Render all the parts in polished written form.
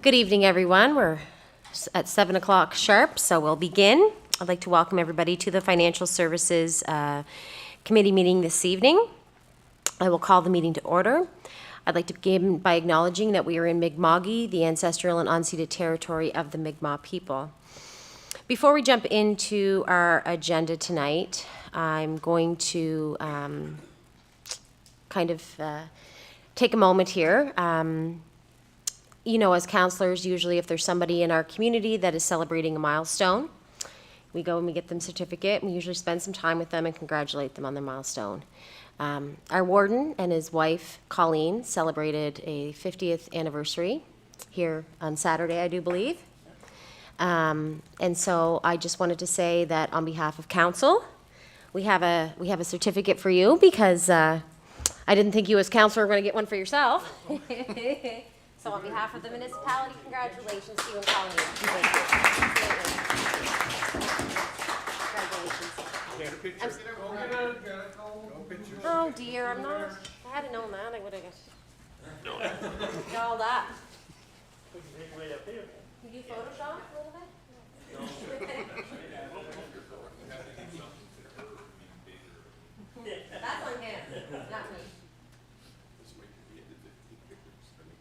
Good evening, everyone. We're at 7 o'clock sharp, so we'll begin. I'd like to welcome everybody to the Financial Services Committee meeting this evening. I will call the meeting to order. I'd like to begin by acknowledging that we are in Mi'kma'ki, the ancestral and unceded territory of the Mi'kmaq people. Before we jump into our agenda tonight, I'm going to take a moment here. You know, as counselors, usually if there's somebody in our community that is celebrating a milestone, we go and we get them a certificate, and we usually spend some time with them and congratulate them on their milestone. Our warden and his wife, Colleen, celebrated a 50th anniversary here on Saturday, I do believe. And so I just wanted to say that on behalf of council, we have a certificate for you because I didn't think you as counselor were going to get one for yourself. So on behalf of the municipality, congratulations to you and Colleen. Thank you. Oh dear, I'm not. If I hadn't known that, I would have got all that. Can you Photoshop a little bit? That's on him, not me.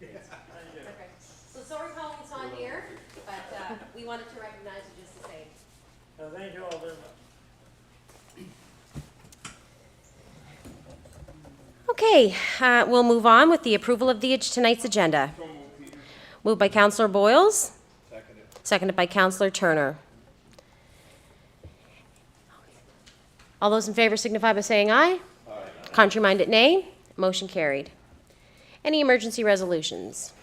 Okay. So sorry Colleen's not here, but we wanted to recognize you just the same. Thank you all very much. Okay, we'll move on with the approval of tonight's agenda. Moved by Councillor Boyles. Seconded by Councillor Turner. All those in favor signify by saying aye. Aye. Contrary-minded, nay. Motion carried. Any emergency resolutions?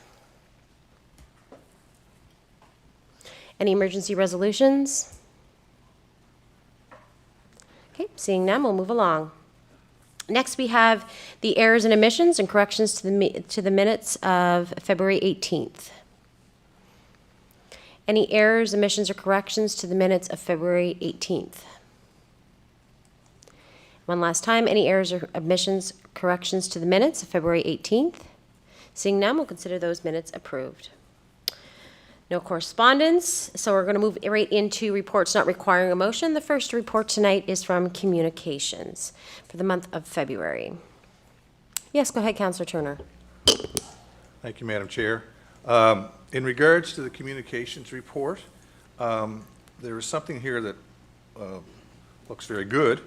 Any emergency resolutions? Okay, seeing none, we'll move along. Next, we have the errors and omissions and corrections to the minutes of February 18th. Any errors, omissions, or corrections to the minutes of February 18th? One last time, any errors or omissions, corrections to the minutes of February 18th? Seeing none, we'll consider those minutes approved. No correspondence, so we're going to move right into reports not requiring a motion. The first report tonight is from Communications for the month of February. Yes, go ahead, Councillor Turner. Thank you, Madam Chair. In regards to the Communications report, there is something here that looks very good.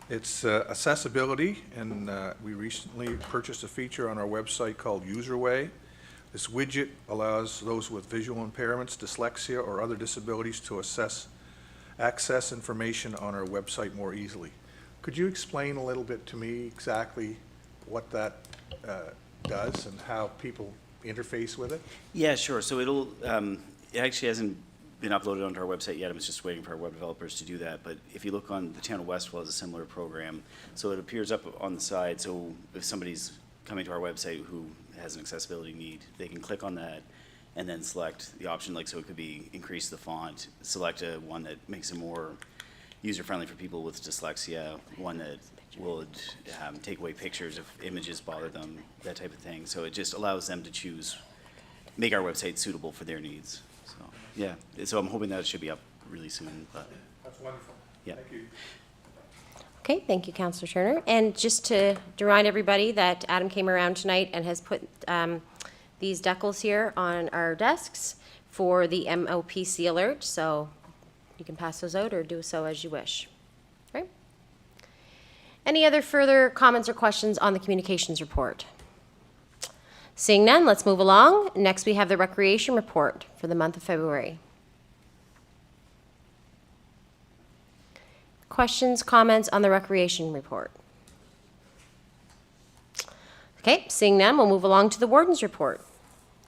It's accessibility, and we recently purchased a feature on our website called UserWay. This widget allows those with visual impairments, dyslexia, or other disabilities to access information on our website more easily. Could you explain a little bit to me exactly what that does and how people interface with it? Yeah, sure. So it actually hasn't been uploaded onto our website yet. I was just waiting for our web developers to do that. But if you look on the town of Westville, has a similar program. So it appears up on the side. So if somebody's coming to our website who has an accessibility need, they can click on that and then select the option, like, so it could be increase the font, select one that makes it more user-friendly for people with dyslexia, one that would take away pictures if images bother them, that type of thing. So it just allows them to choose, make our website suitable for their needs. So yeah, so I'm hoping that it should be up really soon. But That's wonderful. Yeah. Thank you. Okay, thank you, Councillor Turner. And just to remind everybody that Adam came around tonight and has put these decals here on our desks for the MOPC alert, so you can pass those out or do so as you wish. Right? Any other further comments or questions on the Communications report? Seeing none, let's move along. Next, we have the Recreation report for the month of February. Questions, comments on the Recreation report? Okay, seeing none, we'll move along to the Warden's report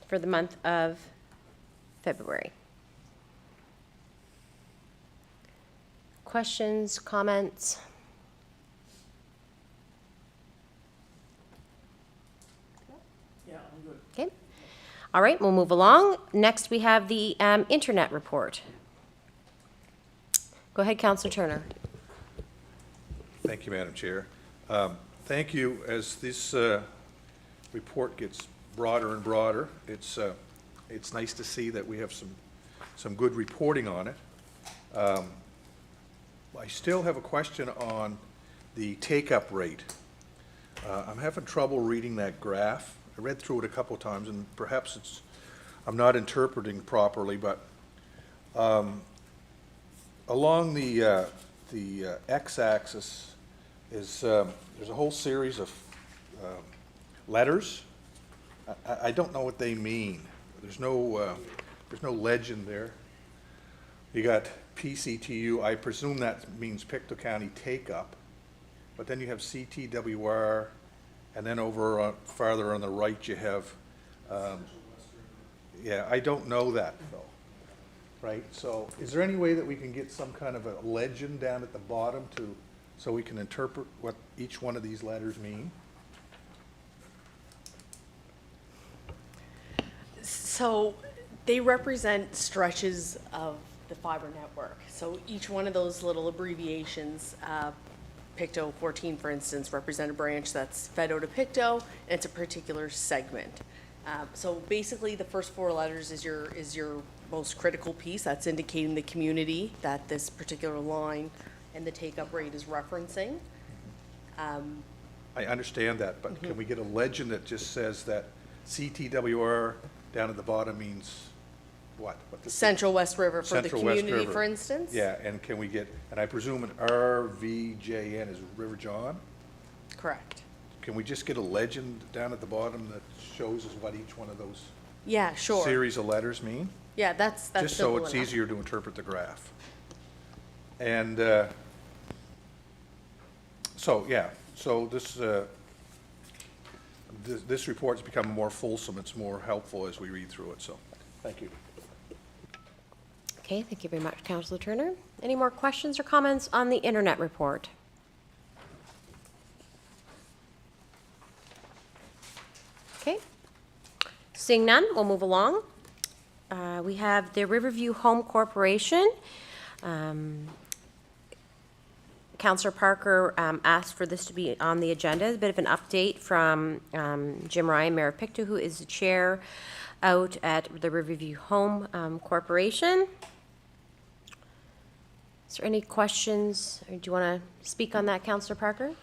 for the month of February. Questions, comments? Yeah, I'm good. Okay. All right, we'll move along. Next, we have the Internet report. Go ahead, Councillor Turner. Thank you, Madam Chair. Thank you. As this report gets broader and broader, it's it's nice to see that we have some good reporting on it. I still have a question on the take-up rate. I'm having trouble reading that graph. I read through it a couple of times, and perhaps I'm not interpreting properly, but along the x-axis is there's a whole series of letters. I don't know what they mean. There's no legend there. You got PCTU. I presume that means Pictou County take-up. But then you have CTWR, and then over farther on the right you have, yeah, I don't know that though, right? So is there any way that we can get some kind of a legend down at the bottom so we can interpret what each one of these letters mean? So they represent stretches of the fiber network. So each one of those little abbreviations, Pictou 14, for instance, represent a branch that's fed out of Pictou, and it's a particular segment. So basically, the first four letters is your most critical piece. That's indicating the community that this particular line and the take-up rate is referencing. I understand that, but can we get a legend that just says that CTWR down at the bottom means what? What does it- Central West River for the Central West community, River. for instance? Yeah, and can we get, and I presume an RVJN is River John? Correct. Can we just get a legend down at the bottom that shows us what each one of those Yeah, sure. series of letters mean? Yeah, that's Just so simple it's enough. easier to interpret the graph. And so, yeah, so this report's become more fulsome, it's more helpful as we read through it, so, thank you. Okay, thank you very much, Councillor Turner. Any more questions or comments on the internet report? Okay. Seeing none, we'll move along. We have the Riverview Home Corporation. Councillor Parker asked for this to be on the agenda. A bit of an update from Jim Ryan, Mayor of Pictou, who is the chair out at the Riverview Home Corporation. Is there any questions, or do you want to speak on that, Councillor Parker?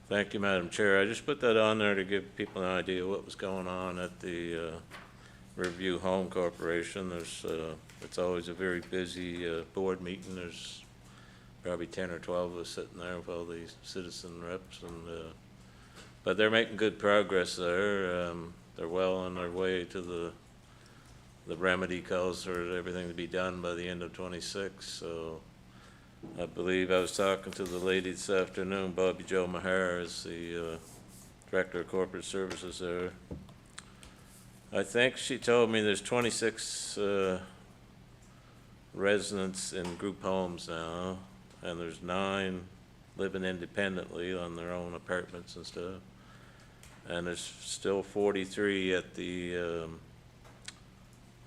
Thank you, Madam Chair. I just put that on there to give people an idea what was going on at the Riverview Home Corporation. It's always a very busy board meeting. There's probably 10 or 12 of us sitting there with all these citizen reps, but they're making good progress there. They're well on their way to the remedy calls for everything to be done by the end of 26. So I believe I was talking to the lady this afternoon, Bobby Jo Maher is the Director of Corporate Services there. I think she told me there's 26 residents in group homes now, and there's 9 living independently on their own apartments and stuff. And there's still 43 at the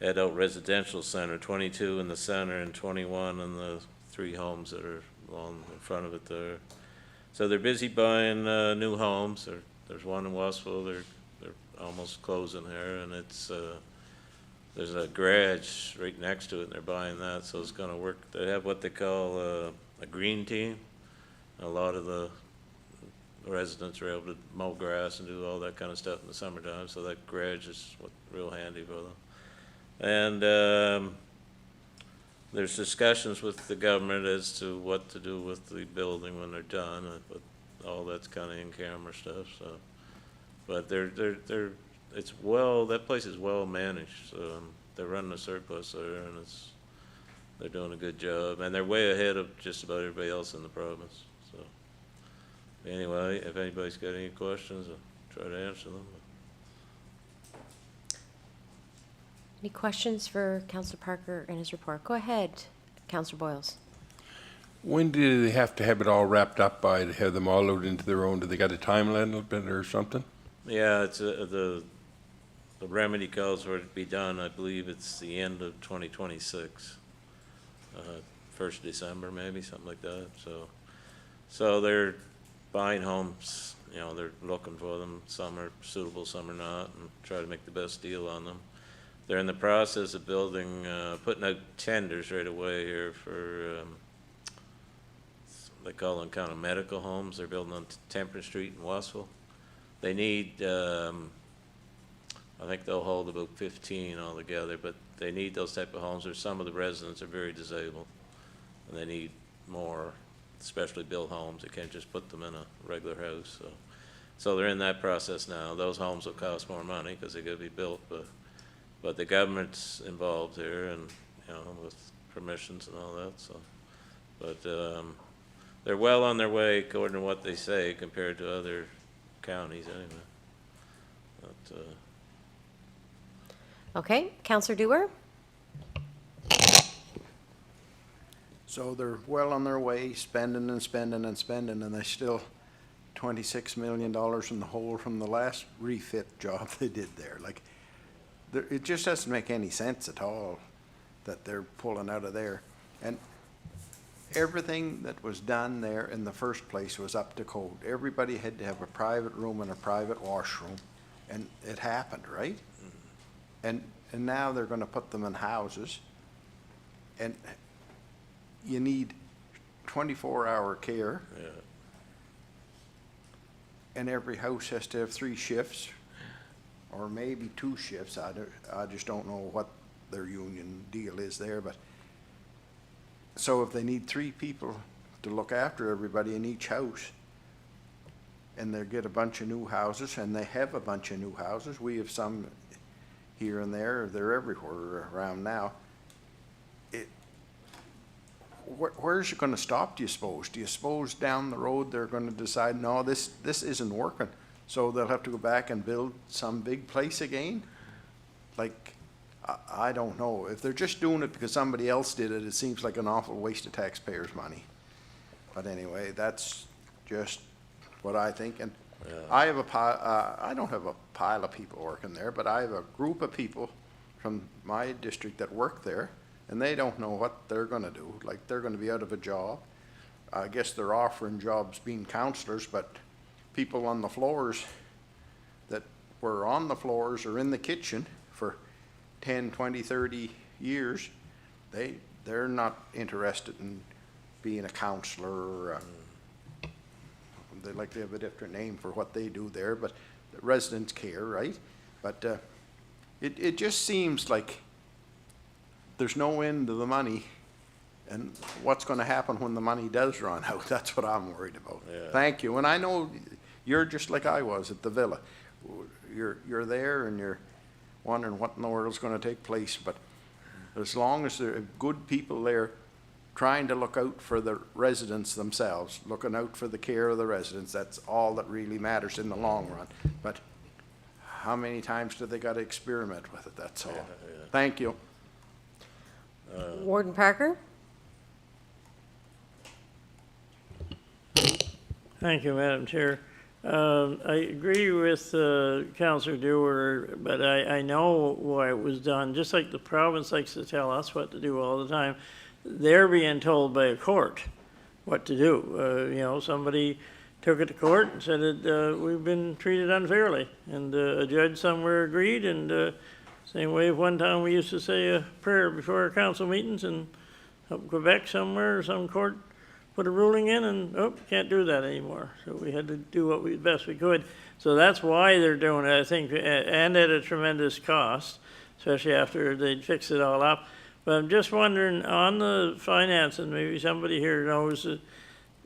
adult residential center, 22 in the center and 21 in the 3 homes that are along in front of it there. So they're busy buying new homes. There's one in Wassville. They're almost closing here, and there's a garage right next to it, and they're buying that. So it's going to work. They have what they call a green team. A lot of the residents are able to mow grass and do all that kind of stuff in the summertime. So that garage is real handy for them. And there's discussions with the government as to what to do with the building when they're done, but all that's kind of in-camera stuff. So, but that place is well managed. So they're running a surplus there, and they're doing a good job, and they're way ahead of just about everybody else in the province. So anyway, if anybody's got any questions, I'll try to answer them. Any questions for Councillor Parker and his report? Go ahead, Councillor Boyles. When do they have to have it all wrapped up by to have them all loaded into their own? Do they got a time limit or something? Yeah, it's the remedy calls for it to be done. I believe it's the end of 2026, 1st December maybe, something like that. So they're buying homes you know, they're looking for them. Some are suitable, some are not, and try to make the best deal on them. They're in the process of building, putting out tenders right away here for, they call them kind of medical homes. They're building on Temperance Street in Wassville. They need, I think they'll hold about 15 altogether, but they need those type of homes, or some of the residents are very disabled, and they need more specially built homes. They can't just put them in a regular house, so they're in that process now. Those homes will cost more money because they got to be built, but the government's involved here, and, you know, with permissions and all that, so, but, they're well on their way according to what they say compared to other counties anyway. But, Okay, Counselor Dewar? So they're well on their way, spending and spending and spending, and they still $26 million in the hole from the last refit job they did there. Like, it just doesn't make any sense at all that they're pulling out of there. And everything that was done there in the first place was up to code. Everybody had to have a private room and a private washroom, and it happened, right? And now they're gonna put them in houses, and you need 24-hour care. yeah. And every house has to have 3 shifts, or maybe 2 shifts. I just don't know what their union deal is there, but so if they need 3 people to look after everybody in each house, and they get a bunch of new houses, and they have a bunch of new houses, we have some here and there, they're everywhere around now. Where's it gonna stop, do you suppose? Do you suppose down the road they're gonna decide, no, this isn't working, so they'll have to go back and build some big place again? Like, I don't know. If they're just doing it because somebody else did it, it seems like an awful waste of taxpayers' money. But anyway, that's just what I think, and I have I don't have a pile of people working there, but I have a group of people from my district that work there, and they don't know what they're gonna do. Like, they're gonna be out of a job. I guess they're offering jobs being counselors, but people on the floors that were on the floors or in the kitchen for 10, 20, 30 years, they're not interested in being a counselor or they like to have a different name for what they do there, but the residents care, right? But it just seems like there's no end to the money, and what's gonna happen when the money does run out? That's what I'm worried about. Yeah. Thank you, and I know you're just like I was at the villa. You're there and you're wondering what in the world's gonna take place, but as long as there are good people there trying to look out for the residents themselves, looking out for the care of the residents, that's all that really matters in the long run. But how many times do they gotta experiment with it? That's all. Thank you. Warden Parker? Thank you, Madam Chair. I agree with Councillor Dewar, but I know why it was done. Just like the province likes to tell us what to do all the time, they're being told by a court what to do. You know, somebody took it to court and said that we've been treated unfairly, and a judge somewhere agreed, and same way one time we used to say a prayer before our council meetings, and up in Quebec somewhere, some court put a ruling in, and, oh, can't do that anymore. So we had to do what we best we could. So that's why they're doing it, I think, and at a tremendous cost, especially after they'd fix it all up. But I'm just wondering, on the finance, and maybe somebody here knows,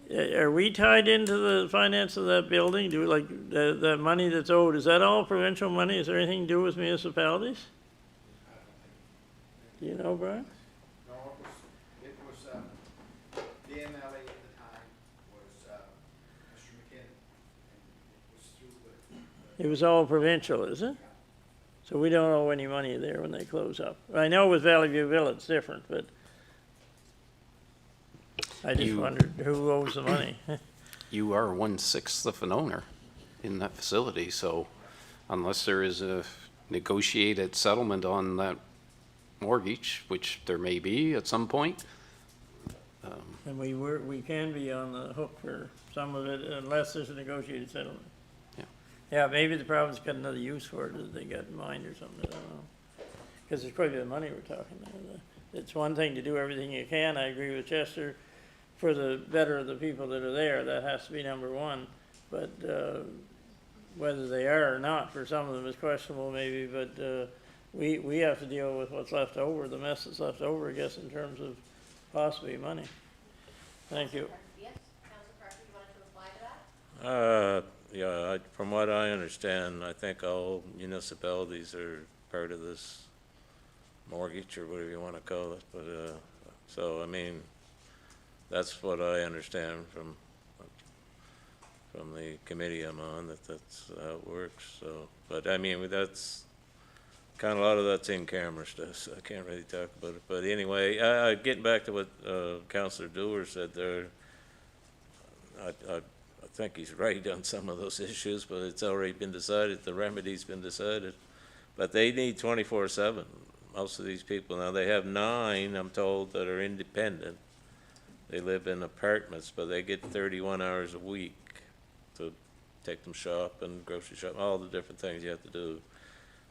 are we tied into the finance of that building? Do like that money that's owed, is that all provincial money? Is there anything to do with municipalities? Do you know, Brian? No, it was the MLA at the time was Mr. McKinnon, and it was through the. It was all provincial, is it? So we don't owe any money there when they close up. I know with Valley View Villa it's different, but I just wondered who owes the money. You are 1/6 of an owner in that facility, so unless there is a negotiated settlement on that mortgage, which there may be at some point. And we can be on the hook for some of it unless there's a negotiated settlement. Yeah, maybe the province got another use for it that they got in mind or something, I don't know. Because it's probably the money we're talking about. It's one thing to do everything you can, I agree with Chester, for the better of the people that are there, that has to be number one. But, whether they are or not, for some of them is questionable maybe, but, we have to deal with what's left over, the mess that's left over, I guess, in terms of possibly money. Thank you. Yes, Councilor Parker, you wanted to reply to that? Yeah, from what I understand, I think all municipalities are part of this mortgage or whatever you want to call it, but, so, I mean, that's what I understand from the committee I'm on, that's how it works, so, but I mean, that's, kind of a lot of that's in camera stuff, so I can't really talk about it, but anyway, getting back to what, Councillor Dewar said there, I think he's right on some of those issues, but it's already been decided, the remedy's been decided, but they need 24/7, most of these people, now they have 9, I'm told, that are independent, they live in apartments, but they get 31 hours a week to take them shopping, grocery shopping, all the different things you have to do.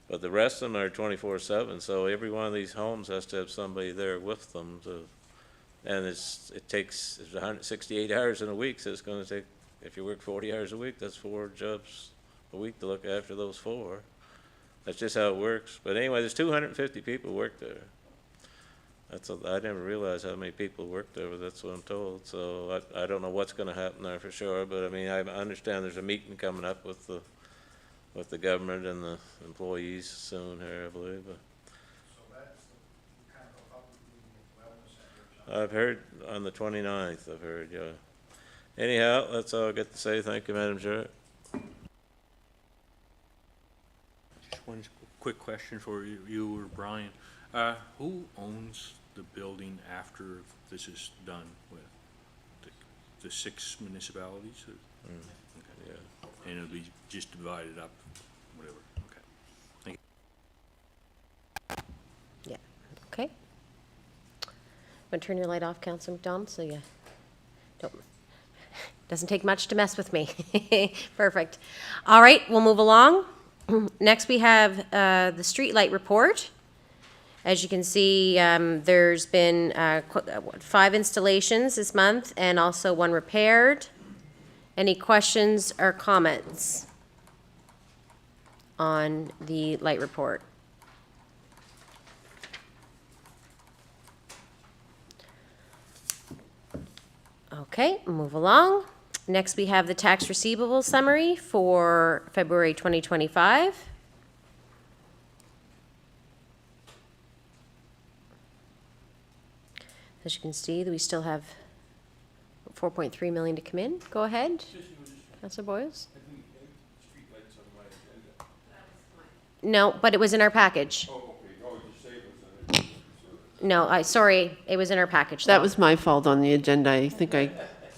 But the rest of them are 24/7, so every one of these homes has to have somebody there with them to, and it takes 168 hours in a week, so it's gonna take, if you work 40 hours a week, that's 4 jobs a week to look after those 4. That's just how it works. But anyway, there's 250 people work there. I never realized how many people work there, but that's what I'm told. So I don't know what's gonna happen there for sure, but I mean, I understand there's a meeting coming up with the government and the employees soon here, I believe. So that's kind of a public meeting at the wellness center. I've heard on the 29th, I've heard, yeah. Anyhow, that's all I got to say. Thank you, Madam Chair. Just one quick question for you or Brian. Who owns the building after this is done with? The 6 municipalities? Okay. Yeah. And it'll be just divided up, whatever, okay. Thank you. Yeah, okay. Want to turn your light off, Councilor McDonald, so you don't, doesn't take much to mess with me. Perfect. All right, we'll move along. Next, we have the streetlight report. As you can see, there's been 5 installations this month and also 1 repaired. Any questions or comments on the light report? Okay, move along. Next, we have the tax receivable summary for February 2025. As you can see, we still have 4.3 million to come in. Go ahead, Councilor Boyles. No, but it was in our package. No, sorry, it was in our package. That though. was my fault on the agenda. I think I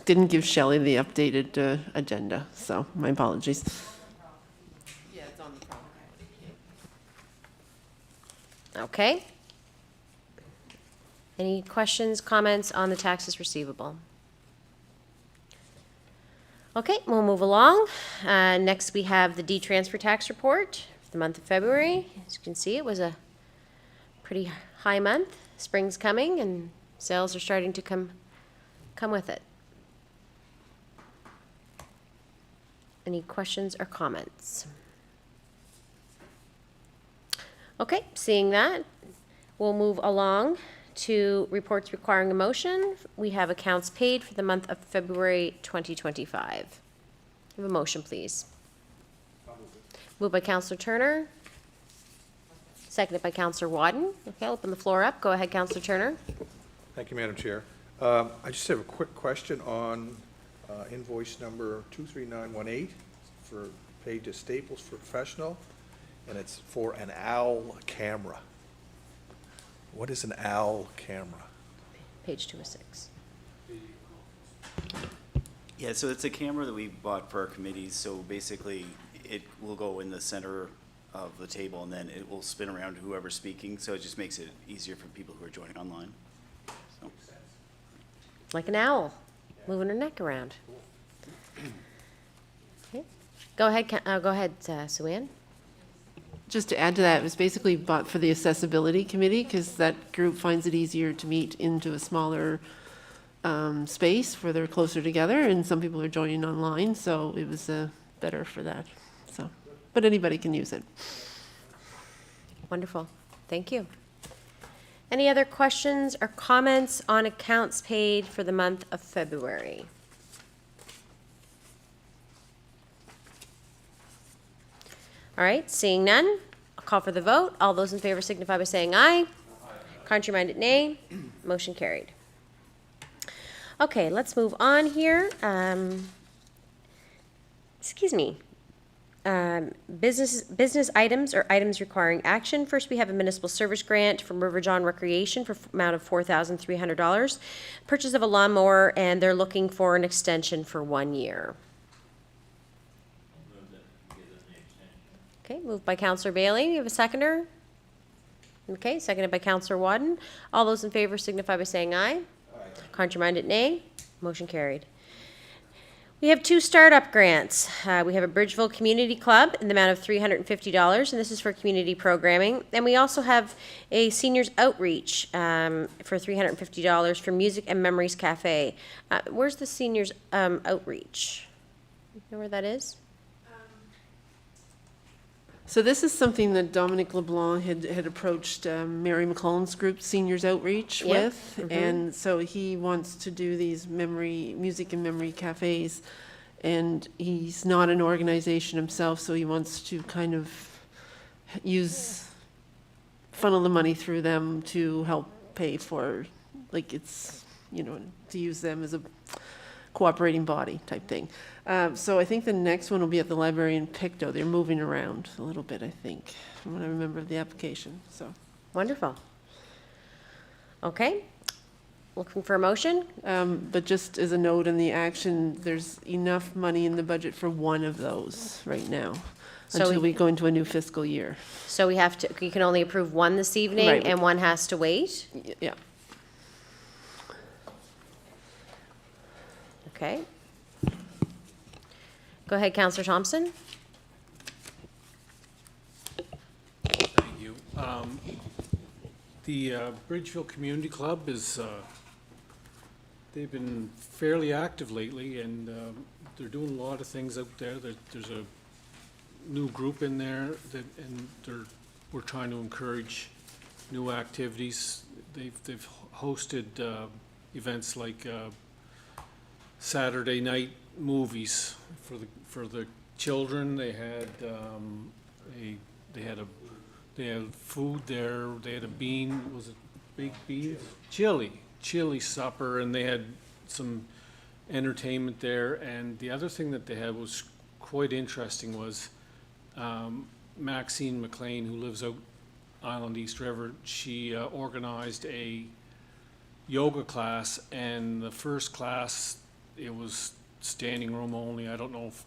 didn't give Shelley the updated agenda, so my apologies. Yeah, it's on the front. Okay. Any questions, comments on the taxes receivable? Okay, we'll move along. Next, we have the D-transfer tax report for the month of February. As you can see, it was a pretty high month. Spring's coming and sales are starting to come with it. Any questions or comments? Okay, seeing that, we'll move along to reports requiring a motion. We have accounts paid for the month of February 2025. Have a motion, please. Moved by Councillor Turner. Seconded by Councillor Wadden. Okay, I'll open the floor up. Go ahead, Councillor Turner. Thank you, Madam Chair. I just have a quick question on invoice number 23918 for paid to Staples for Professional, and it's for an OWL camera. What is an OWL camera? Page 206. Yeah, so it's a camera that we bought for our committees, so basically it will go in the center of the table and then it will spin around to whoever's speaking, so it just makes it easier for people who are joining online. So. Like an owl, moving her neck around. Okay. Go ahead, Sue-Ann. Just to add to that, it was basically bought for the accessibility committee, because that group finds it easier to meet into a smaller space where they're closer together, and some people are joining online, so it was better for that. So, but anybody can use it. Wonderful. Thank you. Any other questions or comments on accounts paid for the month of February? All right, seeing none, I'll call for the vote. All those in favor signify by saying aye. Contrary-minded, nay. Motion carried. Okay, let's move on here. Excuse me. Business items or items requiring action. First, we have a municipal service grant from River John Recreation for amount of $4,300. Purchase of a lawnmower, and they're looking for an extension for 1 year. Okay, moved by Councillor Bailey. You have a seconder? Okay, seconded by Councillor Wadden. All those in favor signify by saying aye. Contrary-minded, nay. Motion carried. We have 2 startup grants. We have a Bridgeville Community Club in the amount of $350, and this is for community programming. And we also have a seniors outreach for $350 for Music and Memories Cafe. Where's the seniors outreach? You know where that is? So this is something that Dominic LeBlanc had approached Mary McClellan's group, Seniors Outreach, Yep. with. And so he wants to do these music and memory cafes. And he's not an organization himself, so he wants to kind of funnel the money through them to help pay for, like, it's, to use them as a cooperating body type thing. So I think the next one will be at the library in Pictou. They're moving around a little bit, I think, from what I remember of the application, so. Wonderful. Okay. Looking for a motion? But just as a note in the action, there's enough money in the budget for one of those right now, So until we go into a new fiscal year. So you can only approve one this evening, Right. and one has to wait? Yeah. Okay. Go ahead, Councillor Thompson. Thank you. The Bridgeville Community Club they've been fairly active lately, and they're doing a lot of things out there. There's a new group in there, we're trying to encourage new activities. They've hosted events like Saturday night movies for the children. They had they had food there. They had baked beans? Chili supper, and they had some entertainment there. And the other thing that they had was quite interesting was Maxine McLean, who lives out Island East River. She organized a yoga class, and the first class, it was standing room only. I don't know if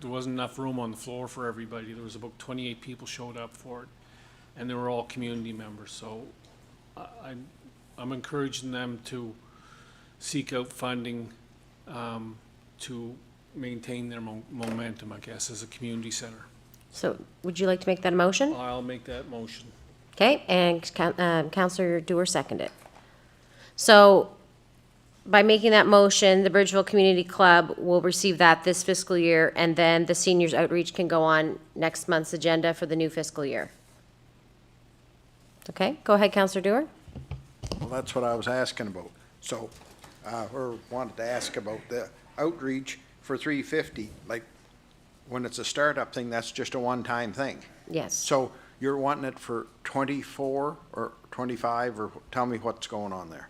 there wasn't enough room on the floor for everybody. There was about 28 people showed up for it, and they were all community members. So I'm encouraging them to seek out funding to maintain their momentum, I guess, as a community center. So would you like to make that a motion? I'll make that motion. Okay, and Councillor Dewar seconded. So by making that motion, the Bridgeville Community Club will receive that this fiscal year, and then the seniors outreach can go on next month's agenda for the new fiscal year. Okay, go ahead, Councillor Dewar. Well, that's what I was asking about. So, or wanted to ask about the outreach for $350. Like, when it's a startup thing, that's just a one-time thing. Yes. So you're wanting it for 24 or 25, or tell me what's going on there.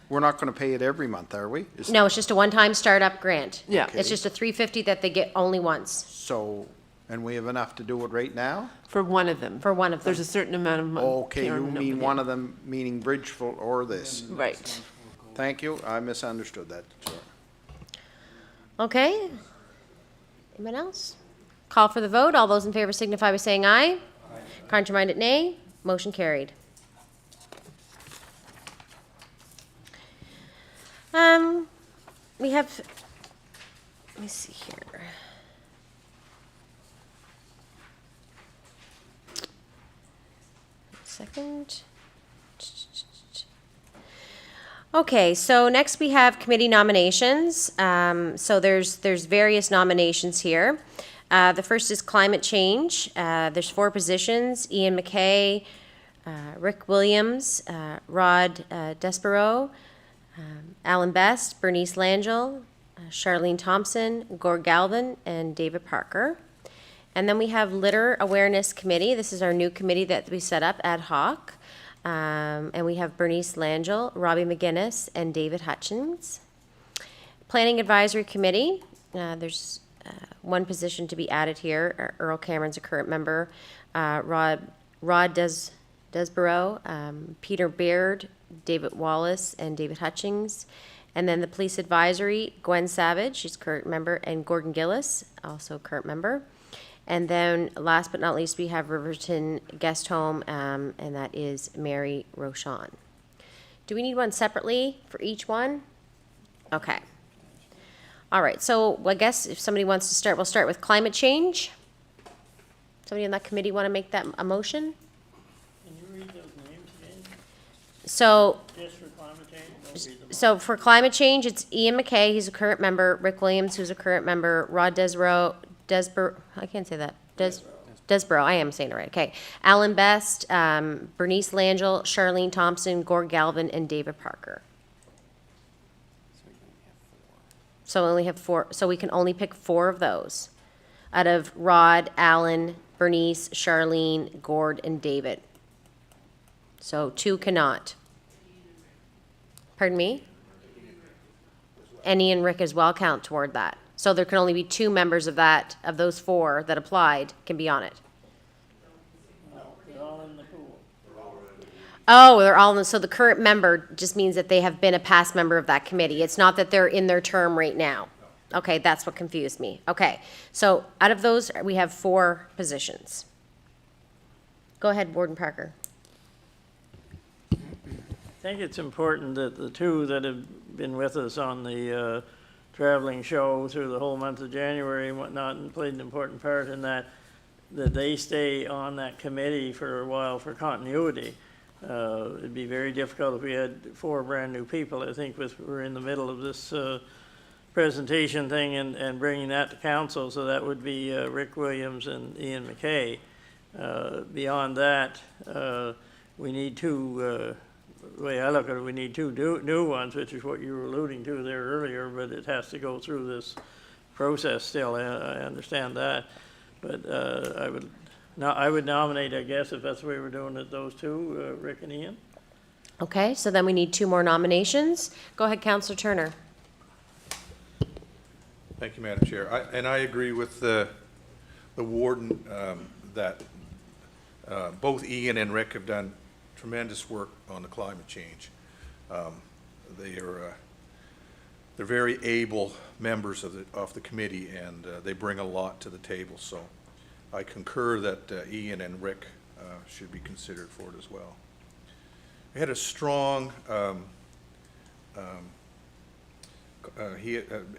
We're not going to pay it every month, are we? No, it's just a one-time startup grant. Yeah. Okay. It's just a $350 that they get only once. So, and we have enough to do it right now? For one of them. For one of them. There's a certain amount of money. Okay, you mean one of them, meaning Bridgeville or this? Right. Thank you, I misunderstood that, sir. Okay. Anyone else? Call for the vote. All those in favor signify by saying aye. Contrary-minded, nay. Motion carried. We have Let me see here. Second. Okay, so next we have committee nominations. So there's various nominations here. The first is climate change. There's 4 positions: Ian McKay, Rick Williams, Rod Desborough, Alan Best, Bernice Langell, Charlene Thompson, Gord Galvin, and David Parker. And then we have Litter Awareness Committee. This is our new committee that we set up ad hoc. And we have Bernice Langell, Robbie McGinnis, and David Hutchins. Planning Advisory Committee, there's 1 position to be added here. Earl Cameron's a current member. Rod Desborough, Peter Baird, David Wallace, and David Hutchings. And then the Police Advisory, Gwen Savage, she's a current member, and Gordon Gillis, also a current member. And then, last but not least, we have Riverton Guest Home, and that is Mary Rochon. Do we need one separately for each one? Okay. All right, so I guess if somebody wants to start, we'll start with climate change. Somebody on that committee want to make that a motion? Can you read those names again? So, Just for climate change? Don't read them all. so for climate change, it's Ian McKay, he's a current member, Rick Williams, who's a current member, Rod Desborough, I can't say that. Desborough, I am saying it right, okay. Alan Best, Bernice Langell, Charlene Thompson, Gord Galvin, and David Parker. So we only have 4, so we can only pick 4 of those out of Rod, Alan, Bernice, Charlene, Gord, and David. So 2 cannot. Pardon me? And Ian and Rick as well count toward that. So there can only be 2 members of those 4 that applied can be on it. They're all in the pool. Oh, they're all, so the current member just means that they have been a past member of that committee. It's not that they're in their term right now. Okay, that's what confused me. Okay, so out of those, we have 4 positions. Go ahead, Warden Parker. I think it's important that the 2 that have been with us on the traveling show through the whole month of January and whatnot, and played an important part in that they stay on that committee for a while for continuity. It'd be very difficult if we had 4 brand-new people. I think we're in the middle of this presentation thing and bringing that to council, so that would be Rick Williams and Ian McKay. Beyond that, we need 2, the way I look at it, we need 2 new ones, which is what you were alluding to there earlier, but it has to go through this process still. I understand that. But I would nominate, I guess, if that's the way we're doing it, those 2, Rick and Ian. Okay, so then we need 2 more nominations. Go ahead, Councillor Turner. Thank you, Madam Chair. I agree with the warden that both Ian and Rick have done tremendous work on the climate change. They're very able members of the committee, and they bring a lot to the table. So I concur that Ian and Rick should be considered for it as well. We had a strong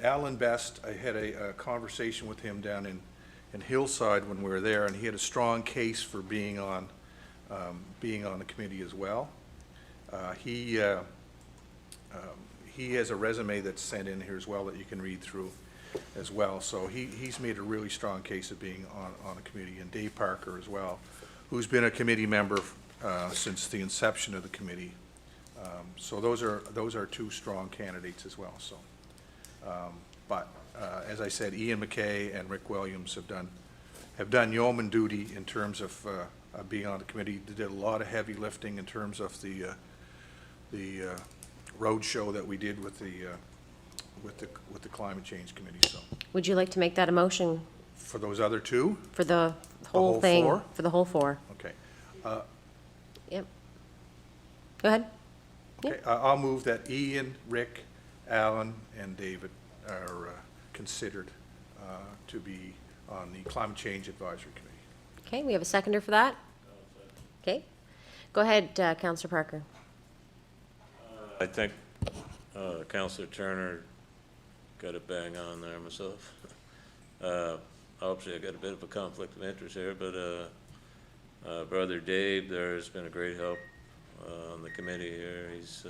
Alan Best. I had a conversation with him down in Hillside when we were there, and he had a strong case for being on the committee as well. He has a resume that's sent in here as well that you can read through as well. So he's made a really strong case of being on a committee. And Dave Parker as well, who's been a committee member since the inception of the committee. So those are 2 strong candidates as well. So, but as I said, Ian McKay and Rick Williams have done yeoman duty in terms of being on the committee. They did a lot of heavy lifting in terms of the road show that we did with the climate change committee. So Would you like to make that a motion for those other 2, for the whole whole thing? 4? For the whole 4. Okay. Yep. Go ahead. Okay. I'll move that Ian, Rick, Alan, and David are considered to be on the Climate Change Advisory Committee. Okay, we have a seconder for that? Okay. Go ahead, Councillor Parker. I think Councillor Turner got it bang on there myself. Obviously, I got a bit of a conflict of interest here, but Brother Dave there has been a great help on the committee here. He's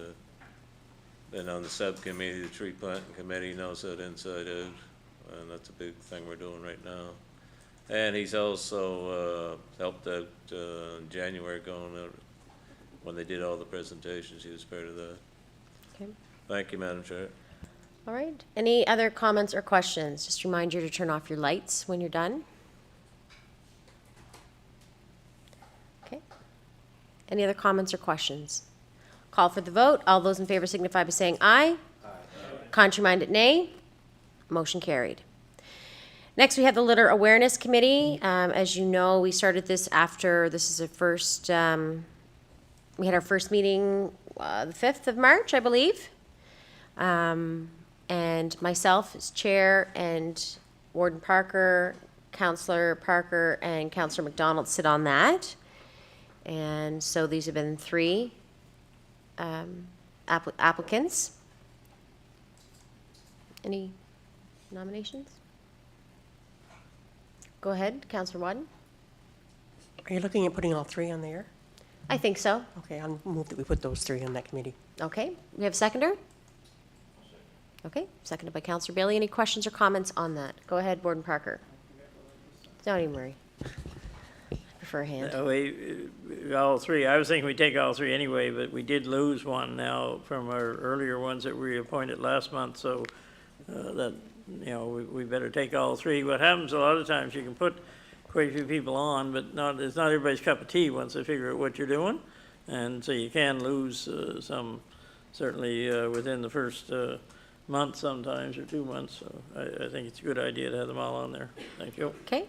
been on the subcommittee, the tree planting committee, knows that inside out, and that's a big thing we're doing right now. And he's also helped out in January going out when they did all the presentations. He was part of that. Okay. Thank you, Madam Chair. All right. Any other comments or questions? Just remind you to turn off your lights when you're done. Okay. Any other comments or questions? Call for the vote. All those in favor signify by saying aye. Aye. Contrary-minded, nay. Motion carried. Next, we have the Litter Awareness Committee. As you know, we started this after, this is our first, we had our first meeting the 5th of March, I believe. And myself as chair, and Warden Parker, Councillor Parker, and Councillor McDonald sit on that. And so these have been 3 applicants. Any nominations? Go ahead, Councillor Wadden. Are you looking at putting all 3 on there? I think so. Okay, I'll move that we put those 3 on that committee. Okay, we have a seconder? Okay, seconded by Councillor Bailey. Any questions or comments on that? Go ahead, Warden Parker. Don't even worry. I prefer a hand. All 3, I was thinking we'd take all 3 anyway, but we did lose one now from our earlier ones that we appointed last month, so that, you know, we better take all 3. What happens a lot of times, you can put quite a few people on, but it's not everybody's cup of tea once they figure out what you're doing, and so you can lose some, certainly within the first month sometimes, or 2 months, so I think it's a good idea to have them all on there. Thank you. Okay.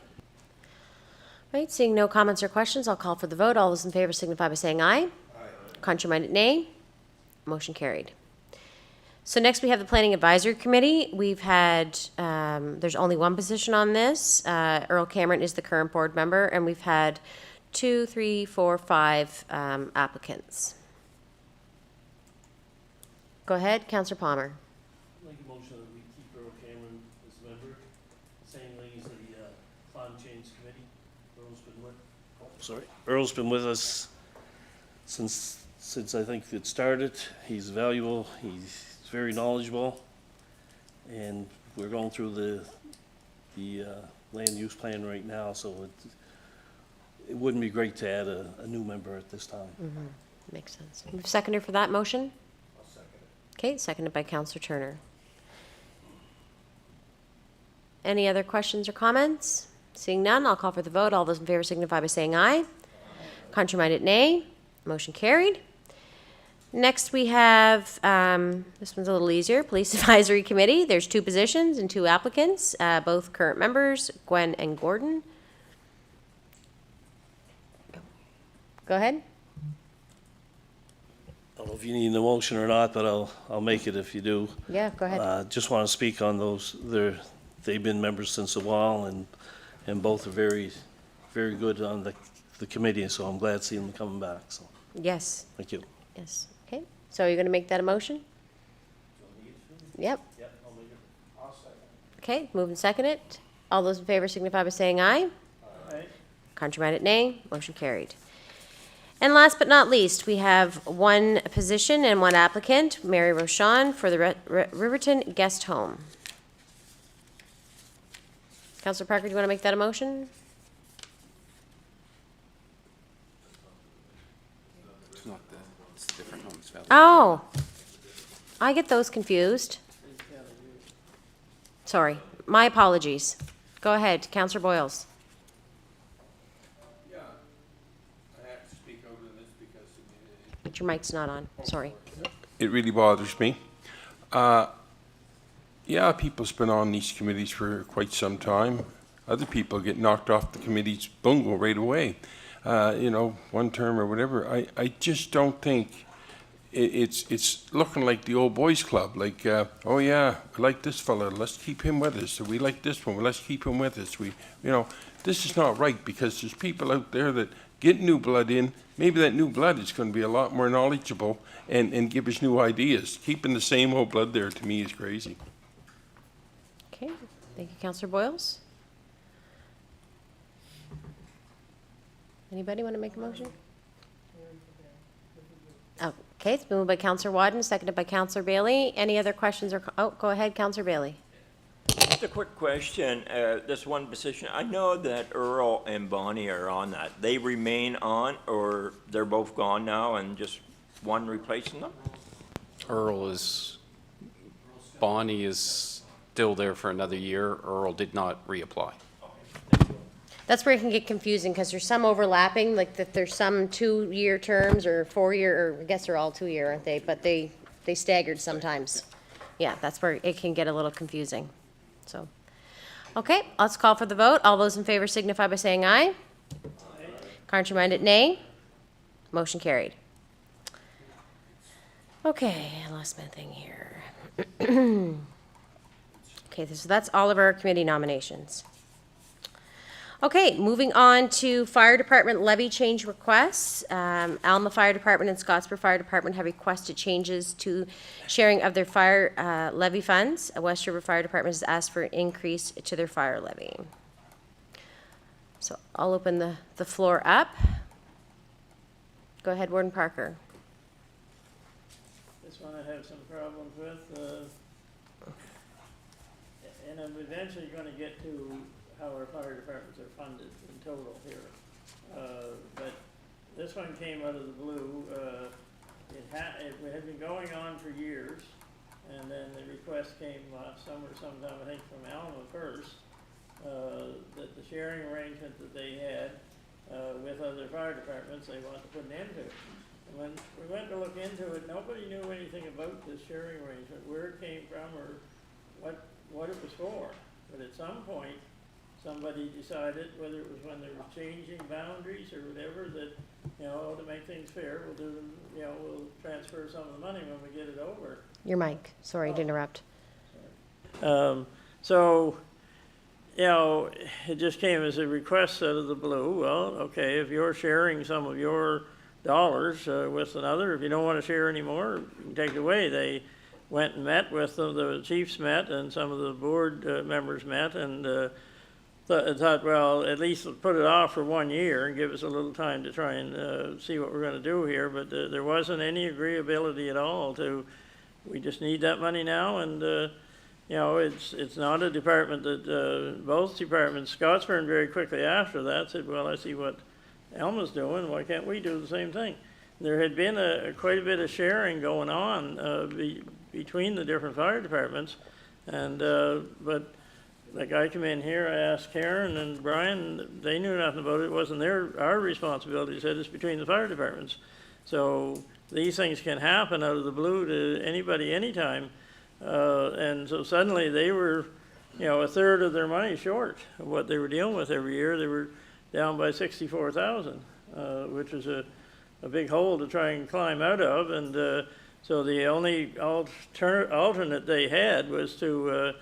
Right, seeing no comments or questions, I'll call for the vote. All those in favor signify by saying aye. Aye. Contrary-minded, nay. Motion carried. So next we have the Planning Advisory Committee. We've had, there's only one position on this. Earl Cameron is the current board member, and we've had 2, 3, 4, 5 applicants. Go ahead, Councillor Palmer. Make a motion that we keep Earl Cameron as a member. Same thing as the Climate Change Committee. Earl's been with us since I think it started. He's valuable. He's very knowledgeable, and we're going through the land use plan right now, so it wouldn't be great to add a new member at this time. Mm-hmm. Makes sense. We have a seconder for that motion? I'll second it. Okay, seconded by Councillor Turner. Any other questions or comments? Seeing none, I'll call for the vote. All those in favor signify by saying aye. Contrary-minded, nay. Motion carried. Next, we have, this one's a little easier, Police Advisory Committee. There's 2 positions and 2 applicants, both current members, Gwen and Gordon. Go ahead. I don't know if you need an motion or not, but I'll make it if you do. Yeah, go ahead. Just want to speak on those. They've been members since a while, and both are very, very good on the committee, so I'm glad to see them coming back, so, Yes, thank you. yes. Okay, so you're going to make that a motion? Yep. Yep, I'll make it. I'll second. Okay, move and second it. All those in favor signify by saying aye. Aye. Contrary-minded, nay. Motion carried. And last but not least, we have 1 position and 1 applicant, Mary Rochon, for the Riverton Guest Home. Councillor Parker, do you want to make that a motion? It's not the, it's a different home, it's Valley. Oh, I get those confused. Sorry, my apologies. Go ahead, Councillor Boyles. Yeah, I have to speak over this because But your mic's not on, sorry. it really bothers me. Yeah, people's been on these committees for quite some time. Other people get knocked off the committees, bungle, right away. 1 term or whatever. I just don't think it's looking like the old boys club. Like, oh yeah, I like this fella, let's keep him with us. So we like this one, let's keep him with us. This is not right, because there's people out there that get new blood in. Maybe that new blood is going to be a lot more knowledgeable and give us new ideas. Keeping the same old blood there, to me, is crazy. Okay, thank you, Counselor Boyles. Anybody want to make a motion? Okay, it's moved by Counselor Wadden, seconded by Counselor Bailey. Any other questions or, oh, go ahead, Counselor Bailey. Just a quick question, this one position, I know that Earl and Bonnie are on that. They remain on, or they're both gone now and just one replacing them? Earl is, Bonnie is still there for another year. Earl did not reapply. That's where it can get confusing, because there's some overlapping, like that there's some 2-year terms or 4-year, or I guess they're all 2-year, aren't they? But they staggered sometimes. Yeah, that's where it can get a little confusing, so. Okay, let's call for the vote. All those in favor signify by saying aye. Contrary-minded, nay. Motion carried. Okay, I lost my thing here. Okay, so that's all of our committee nominations. Okay, moving on to Fire Department levy change requests. Alma Fire Department and Scottsboro Fire Department have requested changes to sharing of their fire levy funds. West River Fire Department has asked for an increase to their fire levy. So I'll open the floor up. Go ahead, Warden Parker. This one I have some problems with, and I'm eventually gonna get to how our fire departments are funded in total here. But this one came out of the blue. It had been going on for years, and then the request came last summer sometime, I think from Alma first, that the sharing arrangement that they had with other fire departments, they wanted to put an end to it. And when we went to look into it, nobody knew anything about this sharing arrangement, where it came from or what it was for. But at some point, somebody decided, whether it was when they were changing boundaries or whatever, that, you know, to make things fair, we'll do them, you know, we'll transfer some of the money when we get it over. Your mic, sorry to interrupt. So, you know, it just came as a request out of the blue. Well, okay, if you're sharing some of your dollars with another, if you don't want to share anymore, you can take it away. They went and met with them, the chiefs met, and some of the board members met, and thought, well, at least put it off for 1 year and give us a little time to try and see what we're going to do here. But there wasn't any agreeability at all to, we just need that money now. And, you know, it's not a department that, both departments, Scottsburn very quickly after that said, well, I see what Alma's doing, why can't we do the same thing? There had been quite a bit of sharing going on between the different fire departments. And, but like I come in here, I asked Karen and Brian, they knew nothing about it. It wasn't our responsibility. They said it's between the fire departments. So these things can happen out of the blue to anybody, anytime. And so suddenly they were, you know, a third of their money short of what they were dealing with every year. They were down by $64,000, which is a big hole to try and climb out of. And so the only alternate they had was to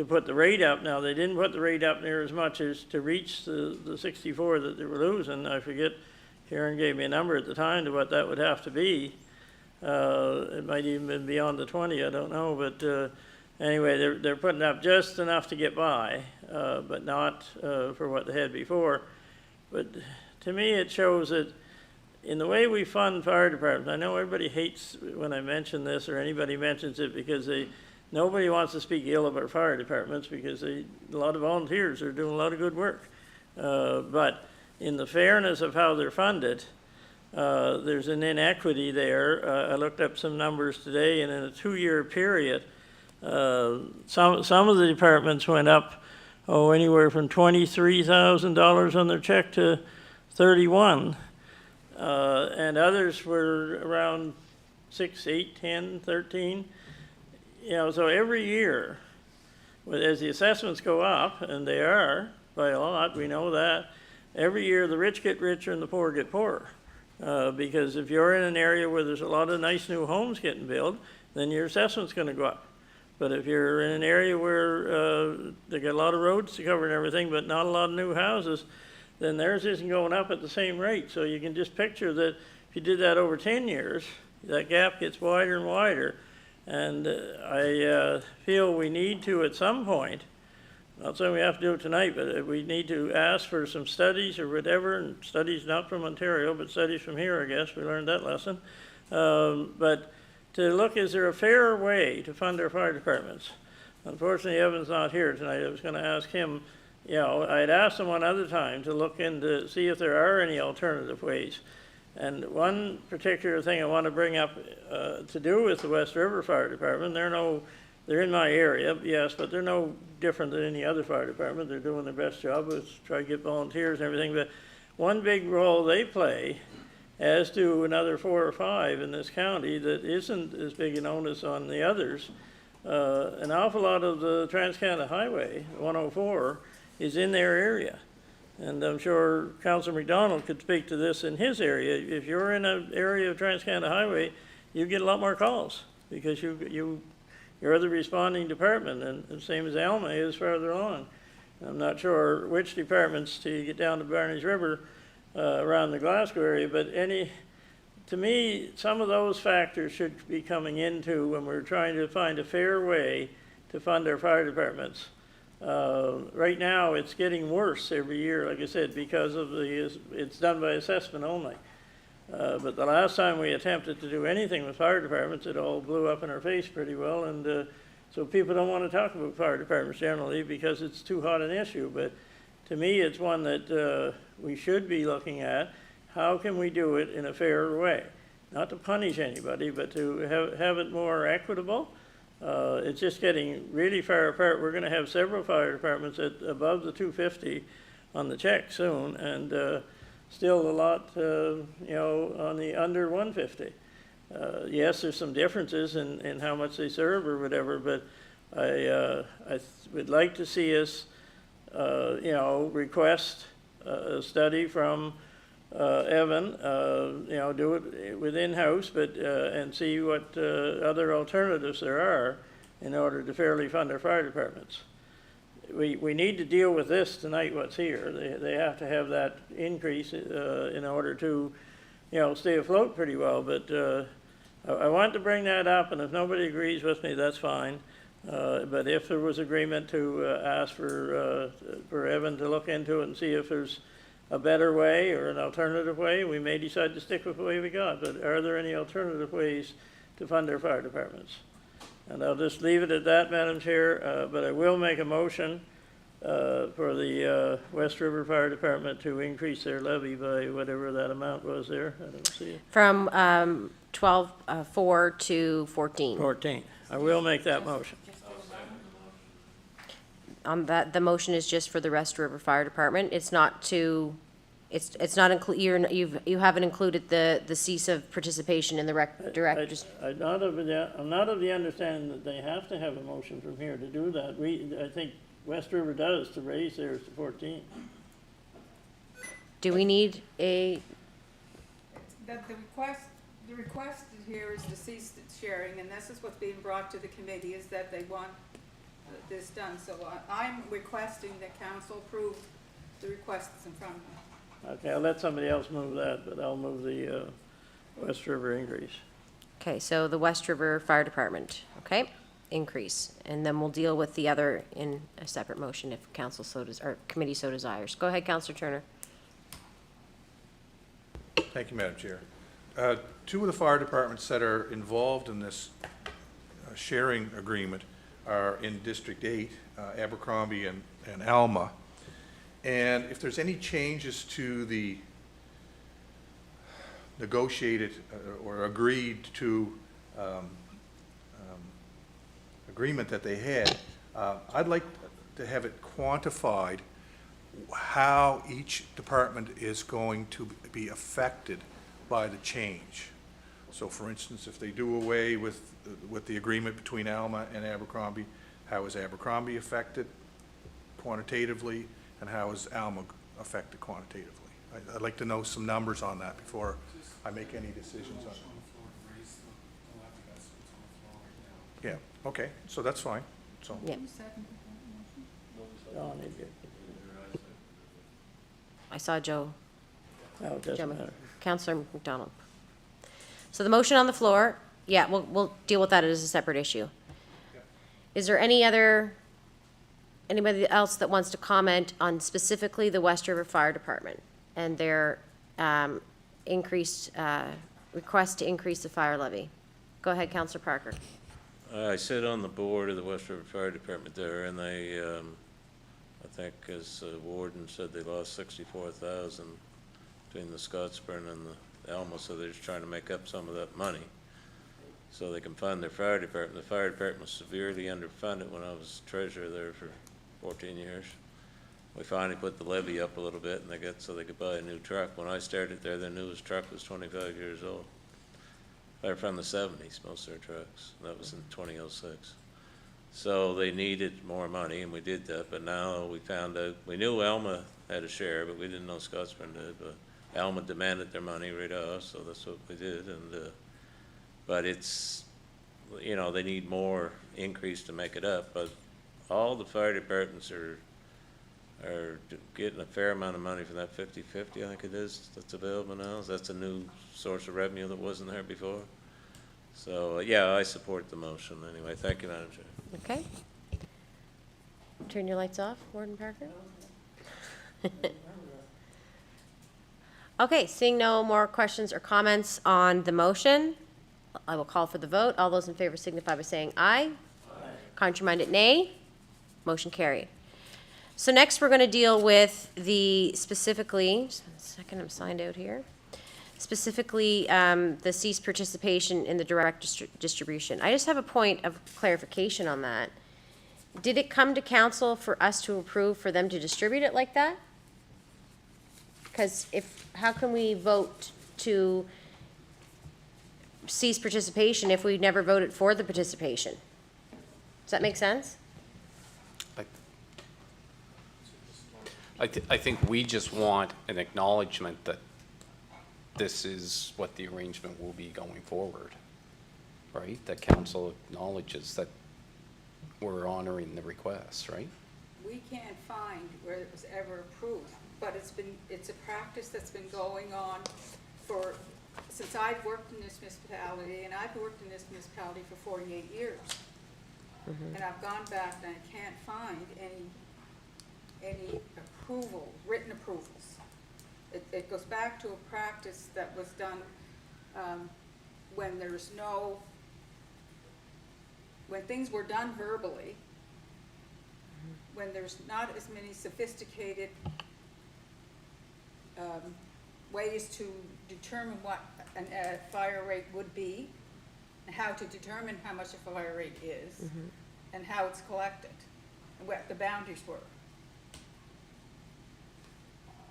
put the rate up. Now, they didn't put the rate up near as much as to reach the 64 that they were losing. I forget, Karen gave me a number at the time to what that would have to be. It might even been beyond the 20, I don't know. But anyway, they're putting up just enough to get by, but not for what they had before. But to me, it shows that in the way we fund fire departments, I know everybody hates when I mention this or anybody mentions it because nobody wants to speak ill of our fire departments because a lot of volunteers are doing a lot of good work. But in the fairness of how they're funded, there's an inequity there. I looked up some numbers today, and in a 2-year period, some of the departments went up, anywhere from $23,000 on their check to $31,000, and others were around 6, 8, 10, 13. You know, so every year, as the assessments go up, and they are by a lot, we know that, every year the rich get richer and the poor get poorer. Because if you're in an area where there's a lot of nice new homes getting built, then your assessment's going to go up. But if you're in an area where they got a lot of roads to cover and everything, but not a lot of new houses, then theirs isn't going up at the same rate. So you can just picture that if you did that over 10 years, that gap gets wider and wider. And I feel we need to, at some point, not saying we have to do it tonight, but we need to ask for some studies or whatever, and studies not from Ontario, but studies from here, I guess, we learned that lesson. But to look, is there a fair way to fund our fire departments? Unfortunately, Evan's not here tonight. I was gonna ask him, you know, I'd asked him one other time to look into, see if there are any alternative ways. And one particular thing I want to bring up to do with the West River Fire Department, they're in my area, yes, but they're no different than any other fire department. They're doing their best job, is try to get volunteers and everything. But one big role they play, as do another 4 or 5 in this county that isn't as big an onus on the others. An awful lot of the Trans-Canada Highway, 104, is in their area. And I'm sure Councillor McDonald could speak to this in his area. If you're in an area of Trans-Canada Highway, you get a lot more calls because you're the responding department, and the same as Alma is farther along. I'm not sure which departments till you get down to Barney's River around the Glasgow area, but to me, some of those factors should be coming into when we're trying to find a fair way to fund our fire departments. Right now, it's getting worse every year, like I said, because of it's done by assessment only. But the last time we attempted to do anything with fire departments, it all blew up in our face pretty well, and so people don't want to talk about fire departments generally because it's too hot an issue. But to me, it's one that we should be looking at. How can we do it in a fair way? Not to punish anybody, but to have it more equitable. It's just getting really far apart. We're going to have several fire departments at above the 250 on the check soon, and still a lot, you know, on the under 150. Yes, there's some differences in how much they serve or whatever, but I would like to see us, you know, request a study from Evan, you know, do it within house, but and see what other alternatives there are in order to fairly fund our fire departments. We need to deal with this tonight, what's here. They have to have that increase in order to, you know, stay afloat pretty well. But I want to bring that up, and if nobody agrees with me, that's fine. But if there was agreement to ask for Evan to look into it and see if there's a better way or an alternative way, we may decide to stick with the way we got. But are there any alternative ways to fund our fire departments? And I'll just leave it at that, Madam Chair, but I will make a motion for the West River Fire Department to increase their levy by whatever that amount was there. I don't see it. From 12.4 to 14. 14. I will make that motion. The motion is just for the West River Fire Department. It's not to, it's not you haven't included the cease of participation in the direct. I'm not of the understanding that they have to have a motion from here to do that. I think West River does to raise theirs to 14. Do we need a? The request here is to cease the sharing, and this is what's being brought to the committee, is that they want this done. So I'm requesting that council approve the request that's in front of me. Okay, I'll let somebody else move that, but I'll move the West River increase. Okay, so the West River Fire Department, okay, increase, and then we'll deal with the other in a separate motion if council so does, or committee so desires. Go ahead, Councillor Turner. Thank you, Madam Chair. Two of the fire departments that are involved in this sharing agreement are in District 8, Abercrombie and Alma. And if there's any changes to the negotiated or agreed to agreement that they had, I'd like to have it quantified how each department is going to be affected by the change. So for instance, if they do away with the agreement between Alma and Abercrombie, how is Abercrombie affected quantitatively, and how is Alma affected quantitatively? I'd like to know some numbers on that before I make any decisions on it. Yeah, okay, so that's fine. So. Yeah. I saw Joe. No, it doesn't matter. Councillor McDonald. So the motion on the floor, yeah, we'll deal with that as a separate issue. Is there any other anybody else that wants to comment on specifically the West River Fire Department and their increased, request to increase the fire levy? Go ahead, Councillor Parker. I sit on the board of the West River Fire Department there, and they, I think, as Warden said, they lost 64,000 between the Scottsburn and the Alma, so they're just trying to make up some of that money so they can fund their fire department. The fire department was severely underfunded when I was treasurer there for 14 years. We finally put the levy up a little bit, and so they could buy a new truck. When I started there, their newest truck was 25 years old. They're from the 70s, most of their trucks. That was in 2006. So they needed more money, and we did that. But now we found out, we knew Alma had a share, but we didn't know Scottsburn did. But Alma demanded their money right off, so that's what we did. And but it's, you know, they need more increase to make it up. But all the fire departments are getting a fair amount of money from that 50/50, I think it is, that's available now. That's a new source of revenue that wasn't there before. So, yeah, I support the motion anyway. Thank you, Madam Chair. Okay. Turn your lights off, Warden Parker. Okay, seeing no more questions or comments on the motion, I will call for the vote. All those in favor signify by saying aye. Aye. Contrary-minded, nay. Motion carried. So next, we're going to deal with the specifically, just one second, I'm signed out here. Specifically, the ceased participation in the direct distribution. I just have a point of clarification on that. Did it come to council for us to approve for them to distribute it like that? Because how can we vote to cease participation if we never voted for the participation? Does that make sense? I think we just want an acknowledgement that this is what the arrangement will be going forward, right? That council acknowledges that we're honoring the request, right? We can't find where it was ever approved, but it's a practice that's been going on since I've worked in this municipality, and I've worked in this municipality for 48 years. Mm-hmm. And I've gone back and I can't find any written approvals. It goes back to a practice that was done when things were done verbally, when there's not as many sophisticated ways to determine what a fire rate would be, and how to determine how much a fire rate is, mm-hmm. and how it's collected, and what the boundaries were.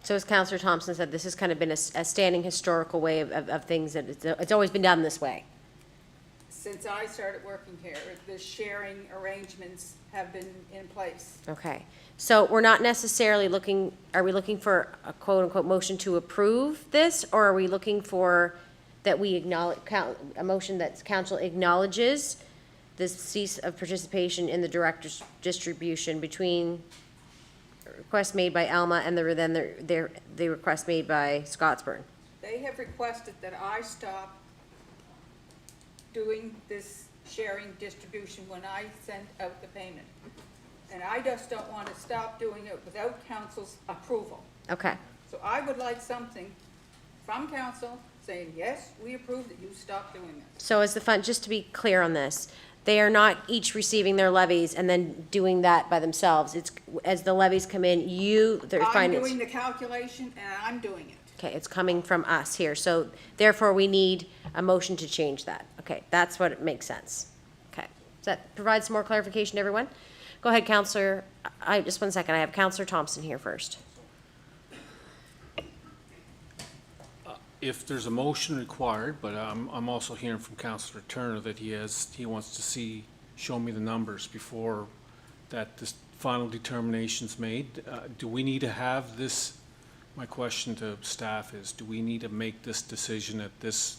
So as Councillor Thompson said, this has kind of been a standing historical way of things, that it's always been done this way. Since I started working here, the sharing arrangements have been in place. Okay, so we're not necessarily looking, are we looking for a quote-unquote motion to approve this, or are we looking for that we acknowledge, a motion that council acknowledges the cease of participation in the direct distribution between request made by Alma and the request made by Scottsburn? They have requested that I stop doing this sharing distribution when I send out the payment. And I just don't want to stop doing it without council's approval. Okay. So I would like something from council saying, yes, we approve that you stop doing this. So as the fund, just to be clear on this, they are not each receiving their levies and then doing that by themselves. It's, as the levies come in, they're I'm finance. doing the calculation and I'm doing it. Okay, it's coming from us here, so therefore we need a motion to change that. Okay, that's what it makes sense. Okay, does that provide some more clarification to everyone? Go ahead, Councillor, just 1 second, I have Councillor Thompson here first. If there's a motion required, but I'm also hearing from Councillor Turner that he wants to show me the numbers before this final determination's made. Do we need to have this? My question to staff is, do we need to make this decision at this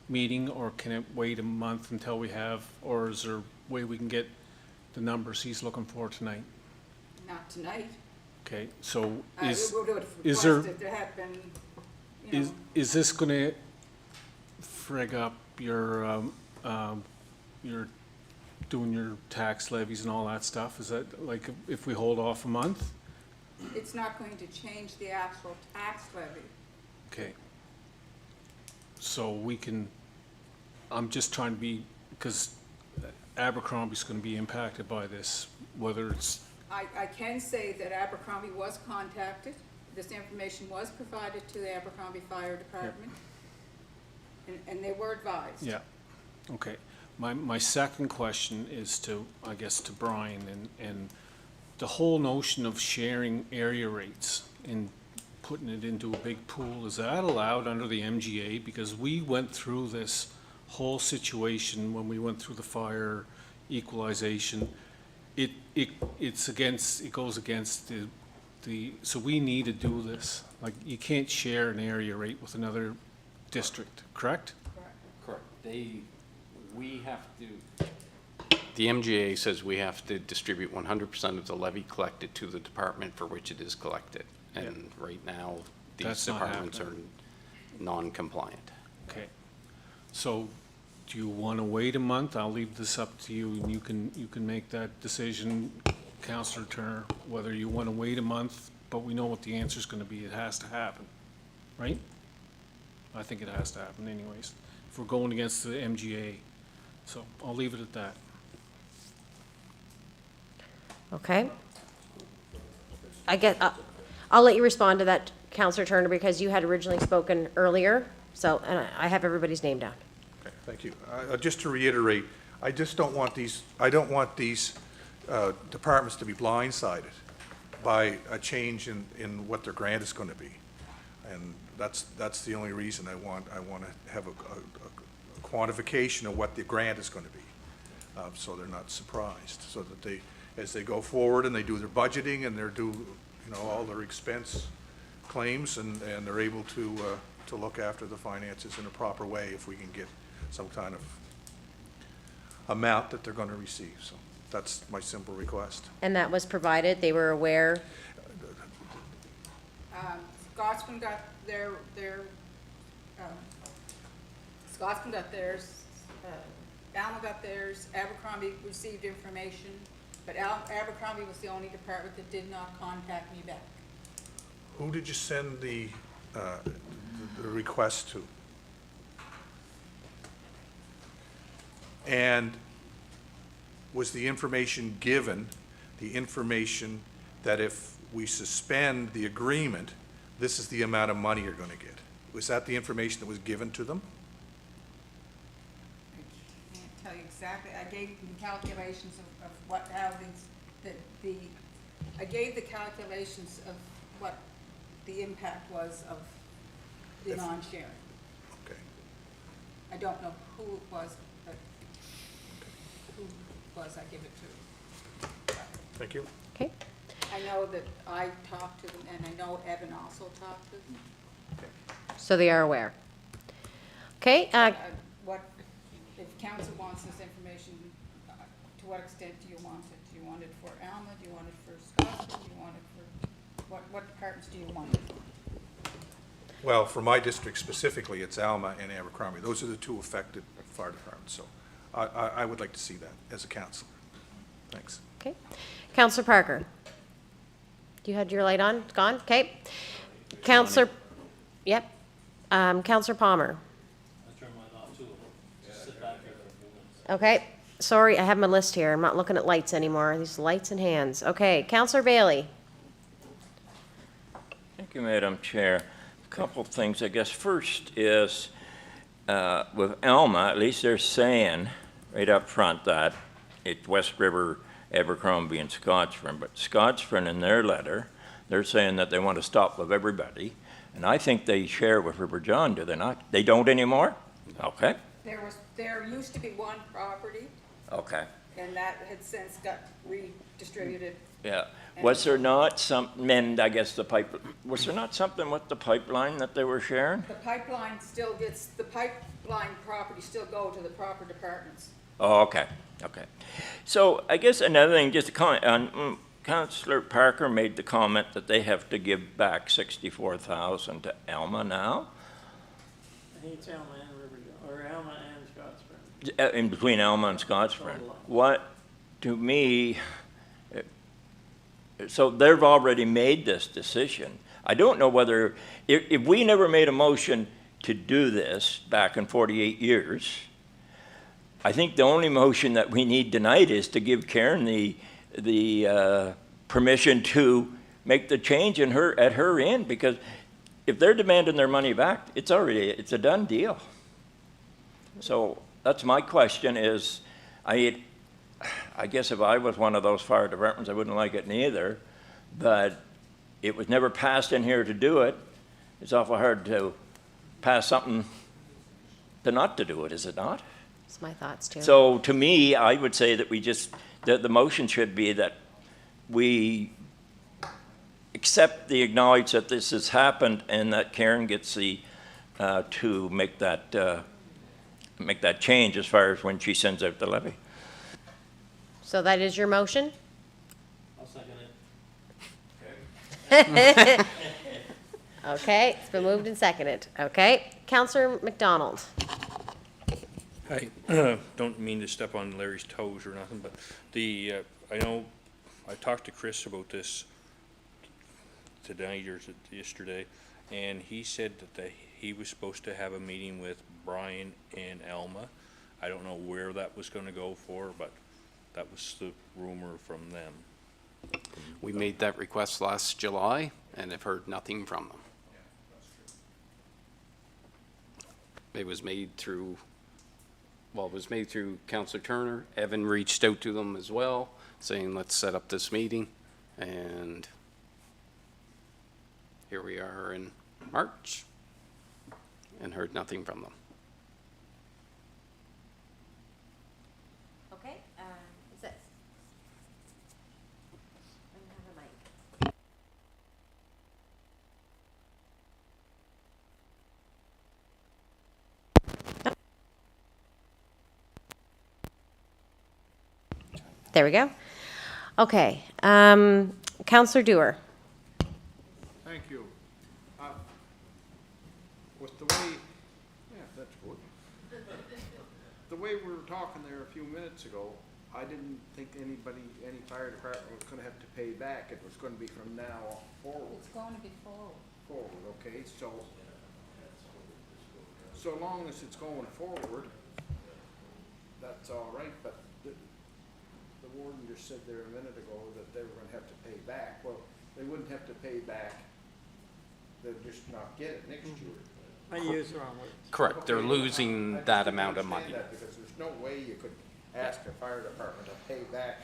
meeting, or can it wait a month until we have, or is there a way we can get the numbers he's looking for tonight? Not tonight. Okay, so Is this going to frig up your doing your tax levies and all that stuff? Is that like if we hold off a month? It's not going to change the actual tax levy. Okay. So we can, I'm just trying to be, because Abercrombie's going to be impacted by this, whether it's, I can say that Abercrombie was contacted. This information was provided to the Abercrombie Fire Department, and they were advised. yeah, okay. My second question is to, I guess, to Brian, and the whole notion of sharing area rates and putting it into a big pool, is that allowed under the MGA? Because we went through this whole situation when we went through the fire equalization. It's against, it goes against so we need to do this. Like, you can't share an area rate with another district, correct? Correct. We have to. The MGA says we have to distribute 100% of the levy collected to the department for which it is collected. And right now, these That's not departments are happening. non-compliant. Okay. So do you want to wait a month? I'll leave this up to you, and you can make that decision, Councillor Turner, whether you want to wait a month, but we know what the answer's going to be. It has to happen, right? I think it has to happen anyways, if we're going against the MGA. So I'll leave it at that. Okay. I'll let you respond to that, Councillor Turner, because you had originally spoken earlier, so, and I have everybody's name down. Okay, thank you. Just to reiterate, I just don't want these departments to be blindsided by a change in what their grant is going to be. And that's the only reason I want to have a quantification of what the grant is going to be, so they're not surprised, so that they, as they go forward and they do their budgeting and they're all their expense claims, and they're able to look after the finances in a proper way if we can get some kind of amount that they're going to receive. So that's my simple request. And that was provided, they were aware? Scotsman got Scotsman got theirs, Alma got theirs, Abercrombie received information, but Abercrombie was the only department that did not contact me back. Who did you send the request to? And was the information given, the information that if we suspend the agreement, this is the amount of money you're going to get? Was that the information that was given to them? I can't tell you exactly. I gave them calculations of what, how I gave the calculations of what the impact was of the non-sharing. Okay. I don't know who it was, but who it was I give it to. Thank you. Okay. I know that I talked to them, and I know Evan also talked to them. So they are aware. Okay, What, if council wants this information, to what extent do you want it? Do you want it for Alma? Do you want it for Scotland? Do you want it for, what departments do you want it for? Well, for my district specifically, it's Alma and Abercrombie. Those are the two affected fire departments. So I would like to see that as a councillor. Thanks. okay. Councillor Parker? You had your light on? It's gone? Okay. Councillor, yep. Councillor Palmer? Okay, sorry, I have my list here. I'm not looking at lights anymore. These lights and hands. Okay, Councillor Bailey? Thank you, Madam Chair. A couple of things, I guess. First is, with Alma, at least they're saying right up front that it's West River, Abercrombie, and Scotsford. But Scotsford, in their letter, they're saying that they want to stop with everybody. And I think they share with River John, do they not? They don't anymore? Okay. There used to be one property, Okay. and that had since got redistributed. Yeah. Was there not something, I guess was there not something with the pipeline that they were sharing? The pipeline still gets, the pipeline property still go to the proper departments. Oh, okay, okay. So I guess another thing, just a comment on, Councillor Parker made the comment that they have to give back $64,000 to Alma now. I think it's Alma and River, or Alma and Scottsburg. in between Alma and Scottsburn. What, to me, so they've already made this decision. I don't know whether, if we never made a motion to do this back in 48 years, I think the only motion that we need tonight is to give Karen the permission to make the change at her end, because if they're demanding their money back, it's a done deal. So that's my question is, I guess if I was one of those fire departments, I wouldn't like it neither, but it was never passed in here to do it. It's awful hard to pass something to not to do it, is it not? That's my thoughts too. So to me, I would say that the motion should be that we accept the acknowledge that this has happened and that Karen gets to make that change as far as when she sends out the levy. So that is your motion? I'll second it. Okay, it's been moved and seconded. Okay, Councillor McDonald. I don't mean to step on Larry's toes or nothing, but I know I talked to Chris about this tonight or yesterday, and he said that he was supposed to have a meeting with Brian and Alma. I don't know where that was gonna go for, but that was the rumor from them. We made that request last July and have heard nothing from them. It was made through Councillor Turner. Evan reached out to them as well, saying, let's set up this meeting. And here we are in March and heard nothing from them. Okay, is that? I don't have a mic. There we go. Okay, Councillor Dewar. Thank you. With the way, yeah, that's good. The way we were talking there a few minutes ago, I didn't think any fire department was gonna have to pay back. It was gonna be from now forward. It's going to be forward. Forward, okay, so long as it's going forward, that's all right, but the warden just said there a minute ago that they were gonna have to pay back. Well, they wouldn't have to pay back, they'd just not get it next year. I use the wrong word. Correct, they're Okay, losing I that just amount of didn't money. understand that, because there's no way you could ask a fire department to pay back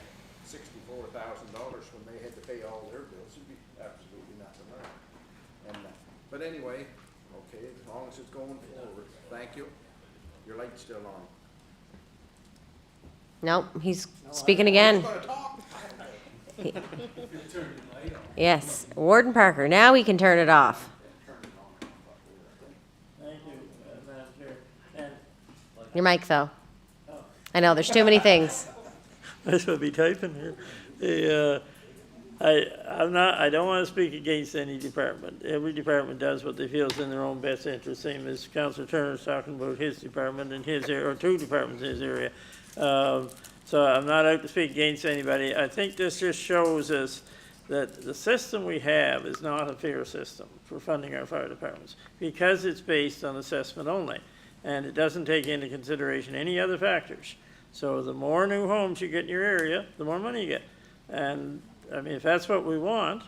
$64,000 when they had to pay all their bills. It'd be absolutely nothing there. And, but anyway, okay, as long as it's going forward, thank you. Your light's still on. Nope, he's speaking again. Yes, Warden Parker, now we can turn it off. Thank you, Madam Chair. And Your mic, though. I know, there's too many things. I should be typing here. I don't want to speak against any department. Every department does what they feel is in their own best interest, same as Councillor Turner's talking about his department and his area, or two departments in his area. So I'm not out to speak against anybody. I think this just shows us that the system we have is not a fair system for funding our fire departments, because it's based on assessment only, and it doesn't take into consideration any other factors. So the more new homes you get in your area, the more money you get. And I mean, if that's what we want,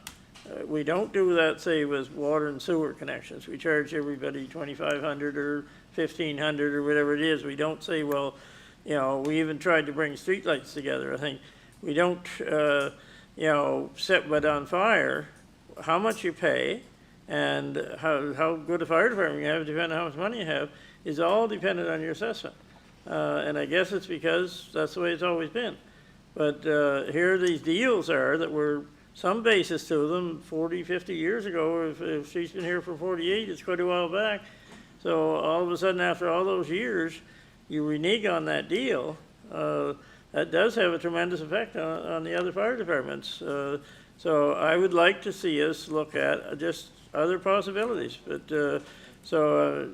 we don't do that, say, with water and sewer connections. We charge everybody $2,500 or $1,500 or whatever it is. We don't say, well, you know, we even tried to bring streetlights together. I think we don't, you know, set what on fire, how much you pay and how good a fire department you have, depending on how much money you have, is all dependent on your assessment. And I guess it's because that's the way it's always been. But here these deals are that were some basis to them 40, 50 years ago. If she's been here for 48, it's quite a while back. So all of a sudden, after all those years, you renege on that deal. That does have a tremendous effect on the other fire departments. So I would like to see us look at just other possibilities. But, so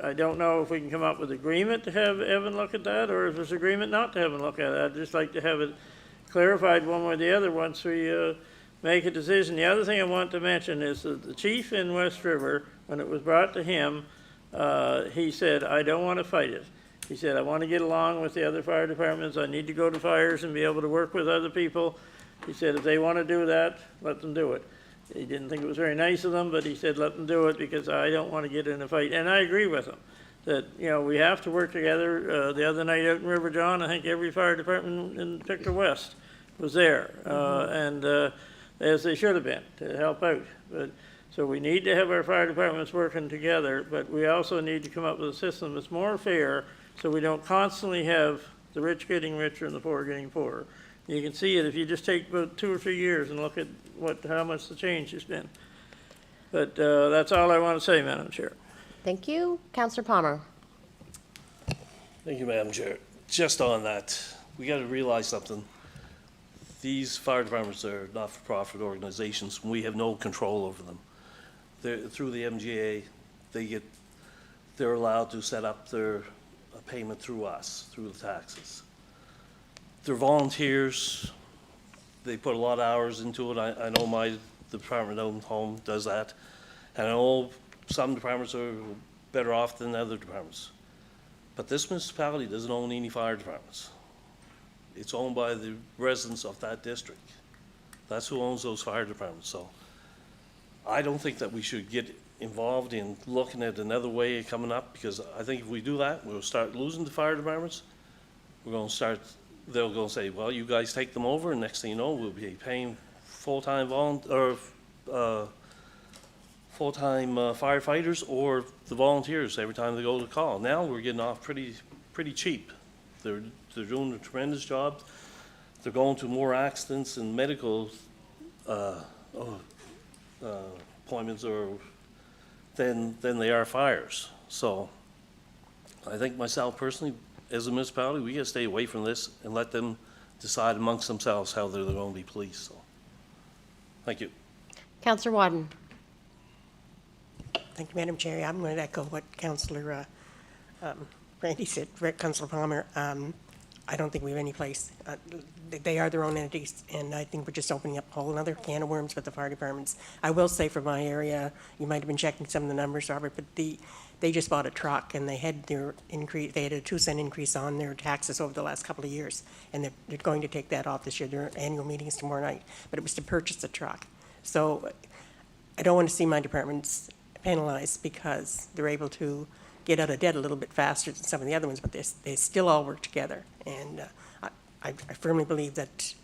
I don't know if we can come up with agreement to have Evan look at that, or if there's agreement not to have him look at it. I'd just like to have it clarified one way or the other once we make a decision. The other thing I want to mention is that the chief in West River, when it was brought to him, he said, I don't want to fight it. He said, I want to get along with the other fire departments. I need to go to fires and be able to work with other people. He said, if they want to do that, let them do it. He didn't think it was very nice of them, but he said, let them do it because I don't want to get in a fight. And I agree with him that, you know, we have to work together. The other night out in River John, I think every fire department in Pictou West was there, and as they should have been, to help out. But so we need to have our fire departments working together, but we also need to come up with a system that's more fair so we don't constantly have the rich getting richer and the poor getting poorer. You can see it if you just take about 2 or 3 years and look at how much the change has been. But that's all I want to say, Madam Chair. Thank you. Councillor Palmer. Thank you, Madam Chair. Just on that, we got to realize something. These fire departments are not-for-profit organizations. We have no control over them. Through the MGA, they're allowed to set up their payment through us, through the taxes. They're volunteers. They put a lot of hours into it. I know the department owned home does that. And I know some departments are better off than other departments. But this municipality doesn't own any fire departments. It's owned by the residents of that district. That's who owns those fire departments. So I don't think that we should get involved in looking at another way of coming up, because I think if we do that, we'll start losing the fire departments. They'll go say, well, you guys take them over, and next thing you know, we'll be paying full-time firefighters or the volunteers every time they go to call. Now we're getting off pretty cheap. They're doing a tremendous job. They're going to more accidents and medical appointments than they are fires. So I think myself personally, as a municipality, we gotta stay away from this and let them decide amongst themselves how they're going to be policed. So, thank you. Councillor Wadden. Thank you, Madam Chair. I'm going to echo what Councillor Randy said, Councillor Palmer. I don't think we have any place. They are their own entities, and I think we're just opening up a whole other can of worms with the fire departments. I will say for my area, you might have been checking some of the numbers, Robert, but they just bought a truck, and they had their increase. They had a 2-cent increase on their taxes over the last couple of years, and they're going to take that off this year. Their annual meeting is tomorrow night, but it was to purchase a truck. So I don't want to see my departments penalized because they're able to get out of debt a little bit faster than some of the other ones, but they still all work together. And I firmly believe that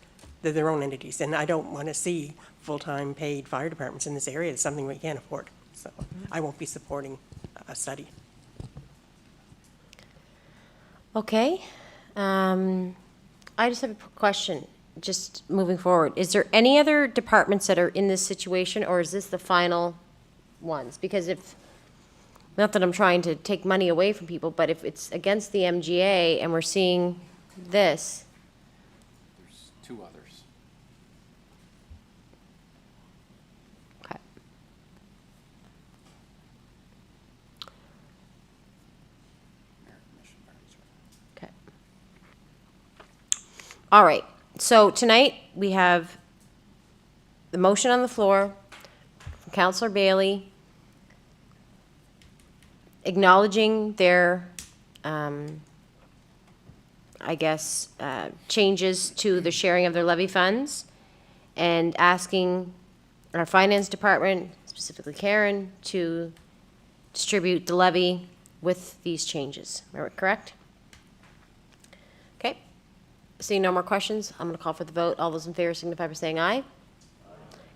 they're their own entities, and I don't want to see full-time paid fire departments in this area. It's something we can't afford. So I won't be supporting a study. Okay. I just have a question, just moving forward. Is there any other departments that are in this situation, or is this the final ones? Because if, not that I'm trying to take money away from people, but if it's against the MGA and we're seeing this, There's 2 others. okay. Okay. All right, so tonight we have the motion on the floor from Councillor Bailey acknowledging their, I guess, changes to the sharing of their levy funds and asking our finance department, specifically Karen, to distribute the levy with these changes. Am I correct? Okay. Seeing no more questions, I'm going to call for the vote. All those in favor signify by saying aye.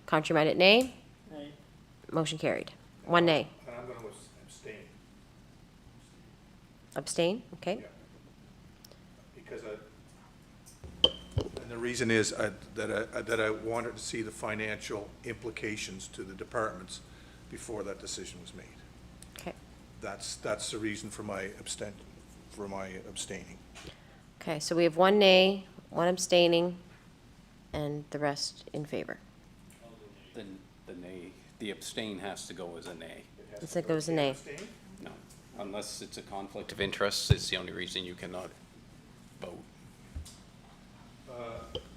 Contrary-minded, nay. Nay. Motion carried. 1 nay. And I'm going to abstain. Abstain? Okay. Because and the reason is that I wanted to see the financial implications to the departments before that decision was made. Okay. That's the reason for my abstaining. Okay, so we have 1 nay, 1 abstaining, and the rest in favor. Then the nay The abstain has to go as a nay. So it goes a nay. No, unless it's a conflict of interest, it's the only reason you cannot vote.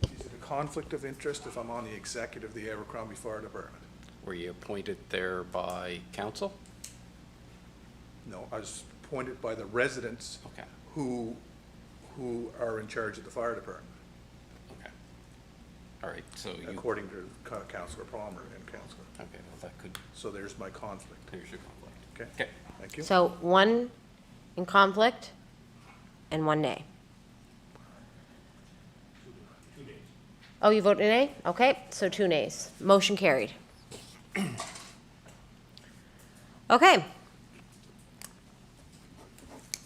Is it a conflict of interest if I'm on the executive of the Abercrombie Fire Department? Were you appointed there by council? No, I was appointed by the residents Okay, who are in charge of the fire department, okay. All right, so you, okay, according to Councillor Palmer and Councillor. well, that could, So there's my conflict. there's your conflict. Okay? Okay. Thank you. So one in conflict and one nay. Oh, you voted nay? Okay, so 2 nays. Motion carried. Okay.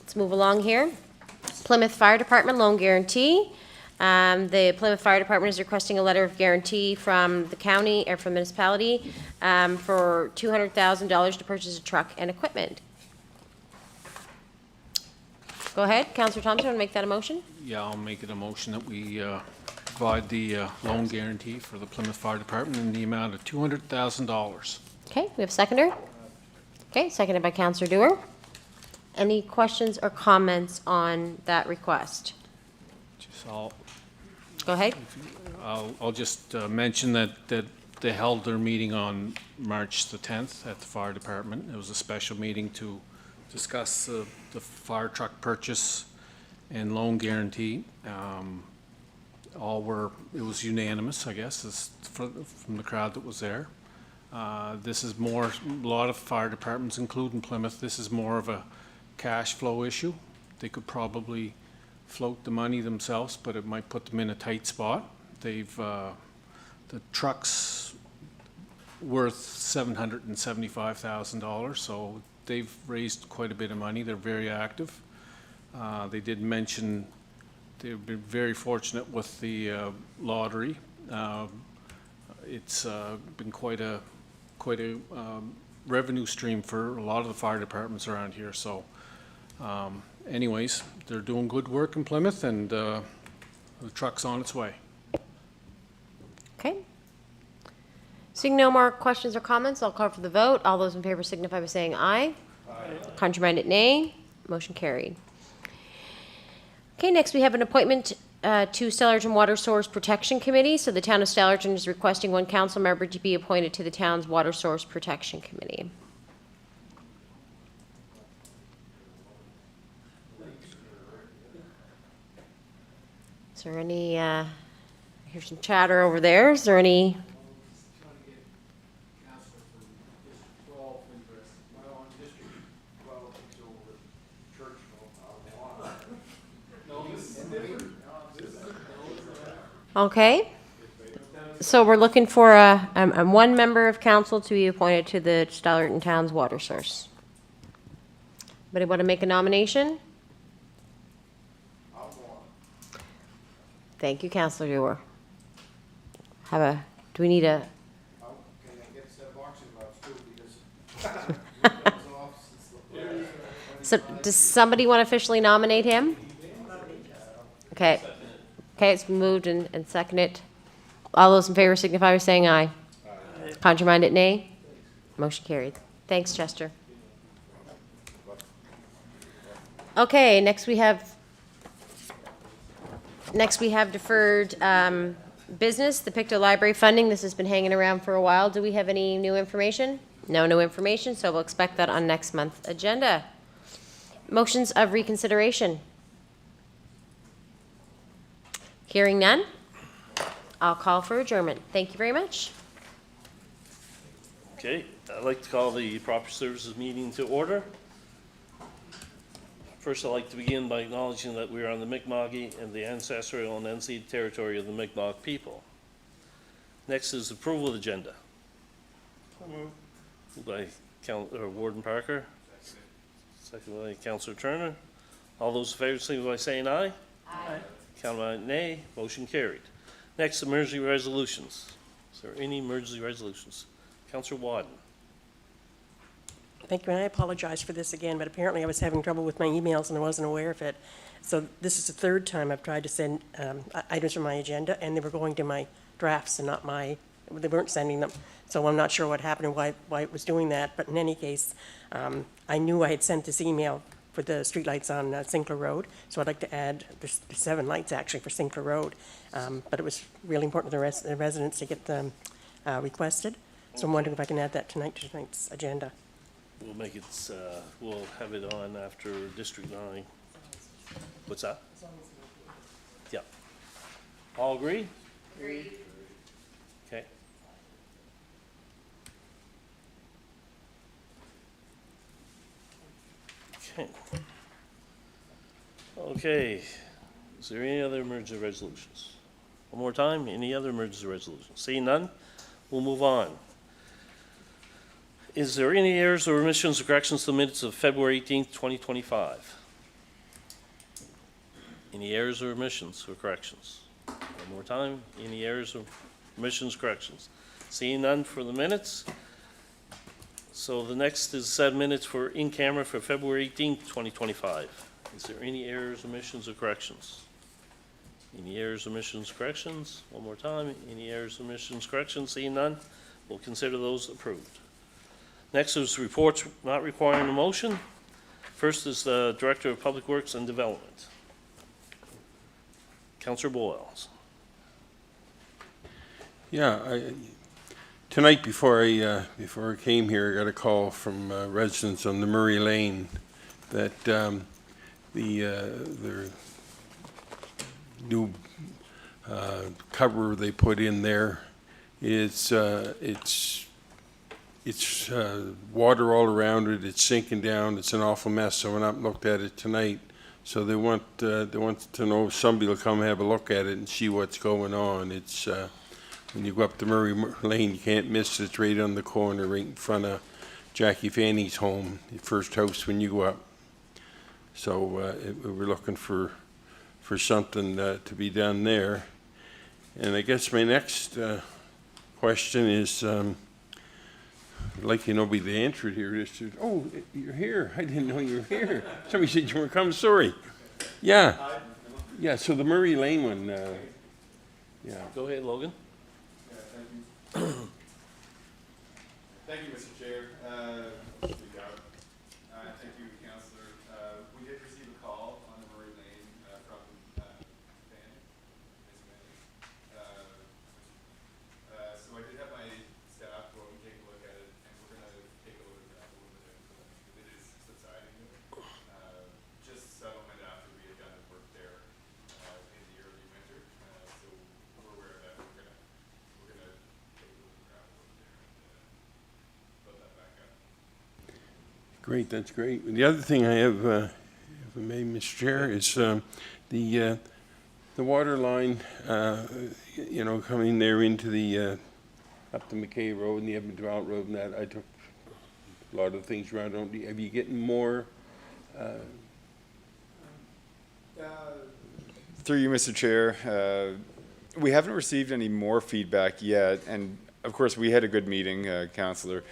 Let's move along here. Plymouth Fire Department loan guarantee. The Plymouth Fire Department is requesting a letter of guarantee from the county, or from municipality, for $200,000 to purchase a truck and equipment. Go ahead, Councillor Thompson, want to make that a motion? Yeah, I'll make it a motion that we provide the loan guarantee for the Plymouth Fire Department in the amount of $200,000. Okay, we have a seconder? Okay, seconded by Councillor Dewar. Any questions or comments on that request? Just I'll Go ahead. I'll just mention that they held their meeting on March the 10th at the fire department. It was a special meeting to discuss the fire truck purchase and loan guarantee. It was unanimous, I guess, from the crowd that was there. This is more, a lot of fire departments, including Plymouth, this is more of a cash flow issue. They could probably float the money themselves, but it might put them in a tight spot. The truck's worth $775,000, so they've raised quite a bit of money. They're very active. They did mention they've been very fortunate with the lottery. It's been quite a revenue stream for a lot of the fire departments around here. So anyways, they're doing good work in Plymouth, and the truck's on its way. Okay. Seeing no more questions or comments, I'll call for the vote. All those in favor signify by saying aye. Aye. Contrary-minded, nay. Motion carried. Okay, next we have an appointment to Stellarton Water Source Protection Committee. So the town of Stellarton is requesting one council member to be appointed to the town's Water Source Protection Committee. Is there any, here's some chatter over there. Is there any? Okay. So we're looking for one member of council to be appointed to the Stellarton Town's Water Source. Anybody want to make a nomination? Thank you, Councillor Dewar. Do we need a? So does somebody want to officially nominate him? Okay. Okay, it's been moved and seconded. All those in favor signify by saying aye. Aye. Contrary-minded, nay. Motion carried. Thanks, Chester. Okay, next we have deferred business, the Pictou Library funding. This has been hanging around for a while. Do we have any new information? No new information, so we'll expect that on next month's agenda. Motions of reconsideration. Hearing none, I'll call for adjournment. Thank you very much. Okay, I'd like to call the Proper Services meeting to order. First, I'd like to begin by acknowledging that we are on the Mi'kma'ki and the ancestral and unceded territory of the Mi'kmaq people. Next is approval of the agenda. Moved by Warden Parker. Second by Councillor Turner. All those in favor, signify by saying aye. Aye. Count by nay. Motion carried. Next, emergency resolutions. Is there any emergency resolutions? Councillor Wadden. Thank you, and I apologize for this again, but apparently I was having trouble with my emails and I wasn't aware of it. So this is the third time I've tried to send items from my agenda, and they were going to my drafts and not my they weren't sending them. So I'm not sure what happened and why it was doing that, but in any case, I knew I had sent this email for the streetlights on Sinclair Road, so I'd like to add, there's 7 lights actually for Sinclair Road, but it was really important to the residents to get them requested, so I'm wondering if I can add that tonight to tonight's agenda. We'll make it, we'll have it on after District 9. What's that? Yeah. All agree? Agreed. Okay. Okay. Okay, is there any other emergency resolutions? One more time, any other emergency resolutions? Seeing none, we'll move on. Is there any errors or omissions or corrections to the minutes of February 18th, 2025? Any errors or omissions or corrections? One more time, any errors or omissions, corrections? Seeing none for the minutes. So the next is set minutes for in camera for February 18th, 2025. Is there any errors, omissions, or corrections? Any errors, omissions, corrections? One more time, any errors, omissions, corrections? Seeing none, we'll consider those approved. Next is reports not requiring a motion. First is the Director of Public Works and Development. Councillor Boyles. Yeah, tonight before I came here, I got a call from residents on the Murray Lane that their new cover they put in there is it's water all around it. It's sinking down. It's an awful mess. So I went up and looked at it tonight. So they want to know if somebody will come have a look at it and see what's going on. It's when you go up the Murray Lane, you can't miss it. It's right on the corner, right in front of Jackie Fanny's home, the first house when you go up. So we're looking for something to be done there. And I guess my next question is, I'd like nobody to answer it here. Just to, oh, you're here. I didn't know you were here. Somebody said you were coming. Sorry. Yeah. Yeah, so the Murray Lane one, yeah. Go ahead, Logan. Thank you, Mr. Chair. Thank you, Councillor. We did receive a call on the Murray Lane from Fanny, Ms. Fanny. So I did have my staff go and take a look at it, and we're going to take a look at that a little bit. It is subsiding. Just settlement after we had done the work there in the early winter. So we're aware of that. We're gonna take a look at gravel over there and put that back up. Great, that's great. The other thing I have, if I may, Mr. Chair, is the water line, coming there into the up the McKay Road and the Edmonton Road and that. I took a lot of things around. Have you getting more? Through you, Mr. Chair, we haven't received any more feedback yet, and of course we had a good meeting, Councillor.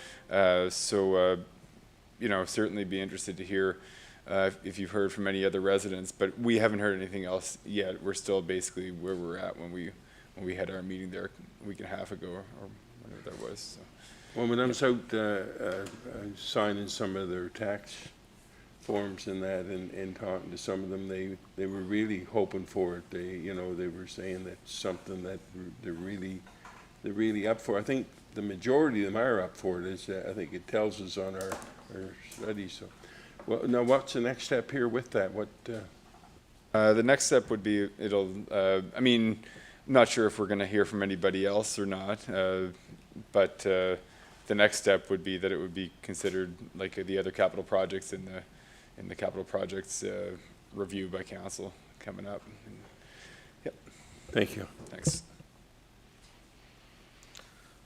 Certainly be interested to hear if you've heard from any other residents, but we haven't heard anything else yet. We're still basically where we're at when we had our meeting there a week and a half ago, or whatever that was. So. Well, when I was out signing some of their tax forms and that, and talking to some of them, they were really hoping for it. They were saying that's something that they're really up for. I think the majority of them are up for it. I think it tells us on our study. So, well, now what's the next step here with that? What? The next step would be I'm not sure if we're going to hear from anybody else or not, but the next step would be that it would be considered like the other capital projects in the capital projects review by council coming up. Yep. Thank you. Thanks.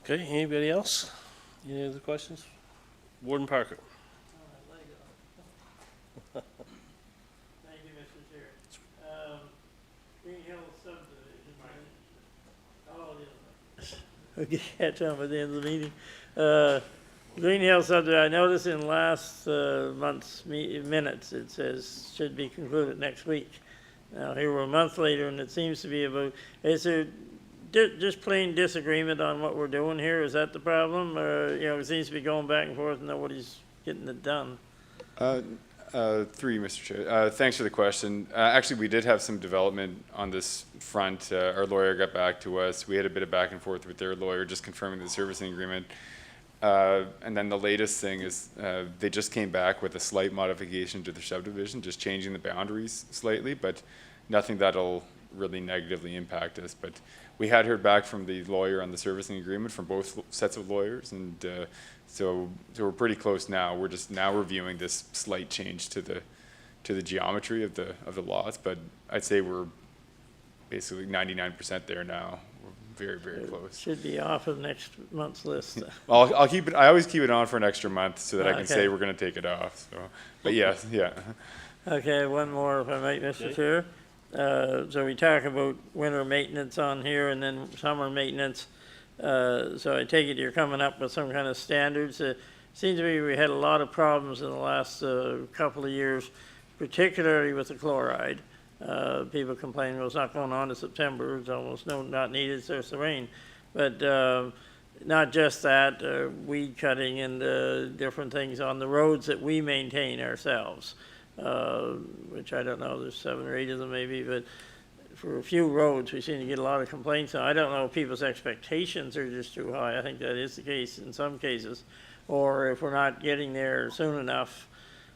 Okay, anybody else? Any other questions? Warden Parker. Thank you, Mr. Chair. Green Hill subdivision. We'll catch on by the end of the meeting. Green Hill subdivision, I noticed in last month's minutes, it says should be concluded next week. Now, here we're a month later, and it seems to be about, is there just plain disagreement on what we're doing here? Is that the problem? It seems to be going back and forth and nobody's getting it done. Through you, Mr. Chair. Thanks for the question. Actually, we did have some development on this front. Our lawyer got back to us. We had a bit of back and forth with their lawyer, just confirming the servicing agreement. And then the latest thing is they just came back with a slight modification to the subdivision, just changing the boundaries slightly, but nothing that'll really negatively impact us. But we had heard back from the lawyer on the servicing agreement from both sets of lawyers, and so we're pretty close now. We're just now reviewing this slight change to the geometry of the lots, but I'd say we're basically 99% there now. We're very, very close. Should be off of next month's list. I'll keep it. I always keep it on for an extra month so that I can Okay. say we're going to take it off. So, but yes, yeah. Okay, one more if I might, Mr. Chair. So we talk about winter maintenance on here and then summer maintenance. So I take it you're coming up with some kind of standards. Seems to me we had a lot of problems in the last couple of years, particularly with the chloride. People complain, well, it's not going on to September, it's almost not needed, it's just the rain. But not just that, weed cutting and different things on the roads that we maintain ourselves, which I don't know, there's 7 or 8 of them maybe, but for a few roads, we seem to get a lot of complaints. Now, I don't know if people's expectations are just too high. I think that is the case in some cases, or if we're not getting there soon enough.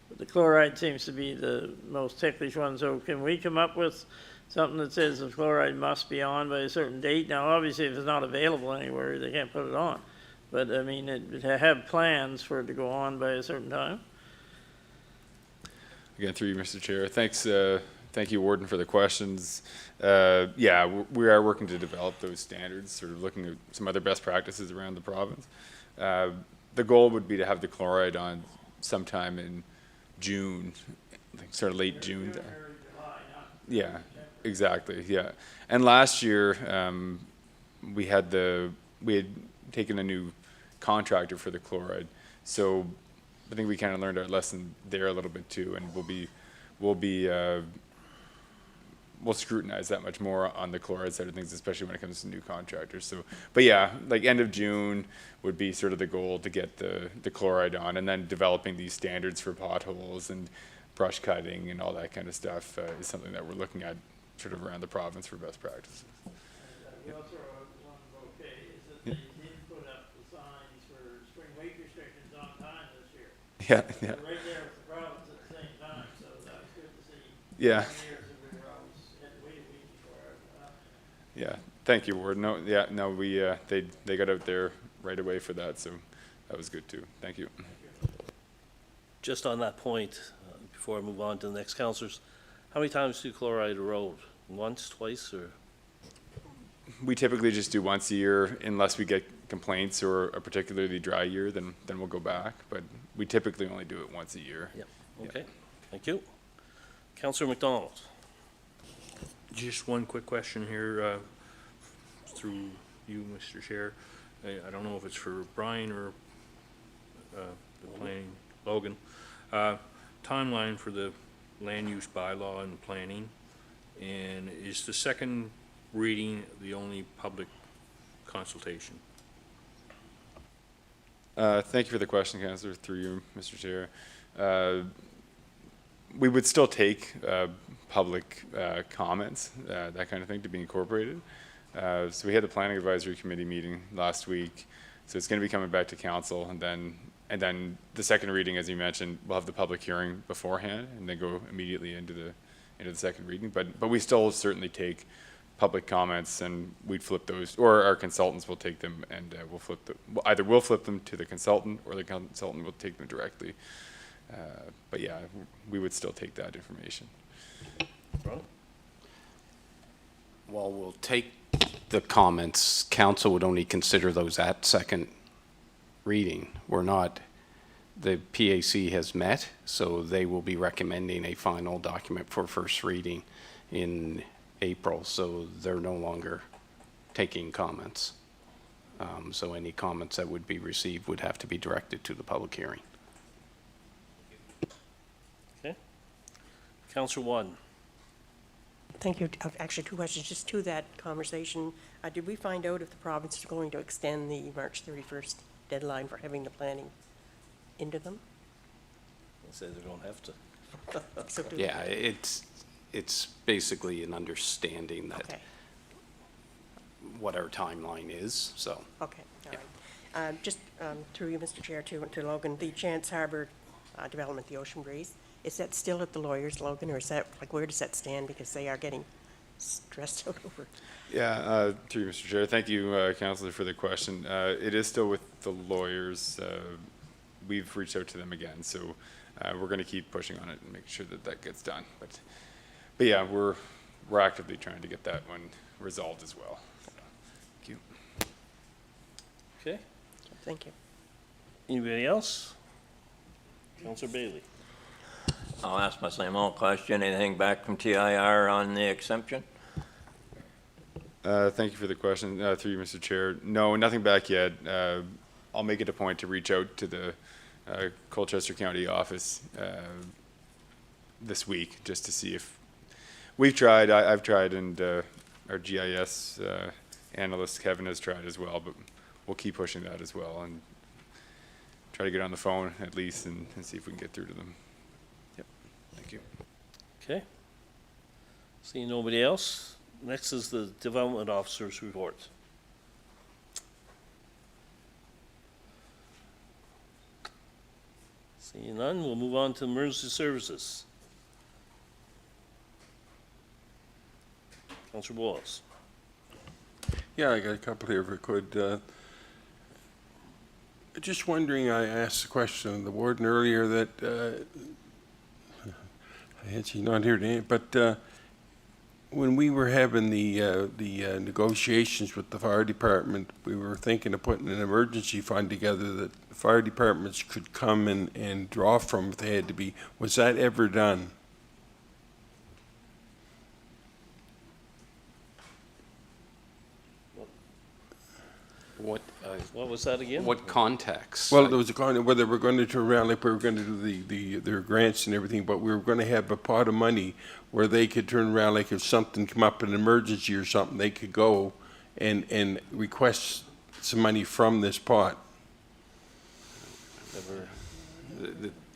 But the chloride seems to be the most ticklish one. So can we come up with something that says the chloride must be on by a certain date? Now, obviously, if it's not available anywhere, they can't put it on. But I mean, to have plans for it to go on by a certain time. Again, through you, Mr. Chair. Thanks. Thank you, Warden, for the questions. Yeah, we are working to develop those standards, sort of looking at some other best practices around the province. The goal would be to have the chloride on sometime in June, like sort of late June. Yeah, exactly. Yeah, and last year we had taken a new contractor for the chloride, so I think we kind of learned our lesson there a little bit too, and we'll scrutinize that much more on the chloride side of things, especially when it comes to new contractors. So, but yeah, like end of June would be sort of the goal to get the chloride on, and then developing these standards for potholes and brush cutting and all that kind of stuff is something that we're looking at sort of around the province for best practices. You also okay, is that they did put up the signs for spring weight restrictions on time this year. Yeah, yeah. They're right there with the province at the same time, so that was good to see. Yeah. Yeah. Yeah, thank you, Ward. No, yeah, no, they got out there right away for that, so that was good too. Thank you. Just on that point, before I move on to the next councillors, how many times do chloride erode? Once, twice, or? We typically just do once a year unless we get complaints or a particularly dry year, then we'll go back, but we typically only do it once a year. Yep, okay, thank you. Councillor McDonald. Just one quick question here, through you, Mr. Chair. I don't know if it's for Brian or the planning, Logan. Timeline for the land use bylaw and planning, and is the second reading the only public consultation? Thank you for the question, Councillor, through you, Mr. Chair. We would still take public comments, that kind of thing, to be incorporated. So we had the Planning Advisory Committee meeting last week, so it's going to be coming back to council, and then the second reading, as you mentioned, we'll have the public hearing beforehand, and then go immediately into the second reading. But we still certainly take public comments, and we'd flip those, or our consultants will take them, and we'll flip them. Either we'll flip them to the consultant, or the consultant will take them directly. But yeah, we would still take that information. Well, we'll take the comments. Council would only consider those at second reading. We're not, the PAC has met, so they will be recommending a final document for first reading in April, so they're no longer taking comments. So any comments that would be received would have to be directed to the public hearing. Okay. Councillor One. Thank you. Actually, two questions, just to that conversation. Did we find out if the province is going to extend the March 31st deadline for having the planning into them? They say they don't have to. So do- Yeah, it's basically an understanding that Okay, what our timeline is, so. okay, all right. Just through you, Mr. Chair, to Logan, the Chance Harbor development, the Ocean Breeze, is that still at the lawyers, Logan, or is that, like, where does that stand? Because they are getting stressed out over it. Yeah, through you, Mr. Chair. Thank you, Councillor, for the question. It is still with the lawyers. We've reached out to them again, so we're going to keep pushing on it and make sure that that gets done. But yeah, we're actively trying to get that one resolved as well. So, thank you. Okay, Thank you. anybody else? Councillor Bailey. I'll ask my same old question. Anything back from TIR on the exemption? Thank you for the question, through you, Mr. Chair. No, nothing back yet. I'll make it a point to reach out to the Colchester County office this week, just to see if we've tried. I've tried, and our GIS analyst Kevin has tried as well, but we'll keep pushing that as well and try to get on the phone at least and see if we can get through to them. Yep, thank you. Okay. Seeing nobody else, next is the Development Officer's report. Seeing none, we'll move on to Emergency Services. Councillor Boyles. Yeah, I got a couple here if I could. Just wondering, I asked the question of the warden earlier that, she's not here today, but when we were having the negotiations with the fire department, we were thinking of putting an emergency fund together that the fire departments could come and draw from if they had to be. Was that ever done? What was that again? What context? Well, there was a kind of whether we're going to turn around, like we were going to do their grants and everything, but we were going to have a pot of money where they could turn around, like if something come up, an emergency or something, they could go and request some money from this pot.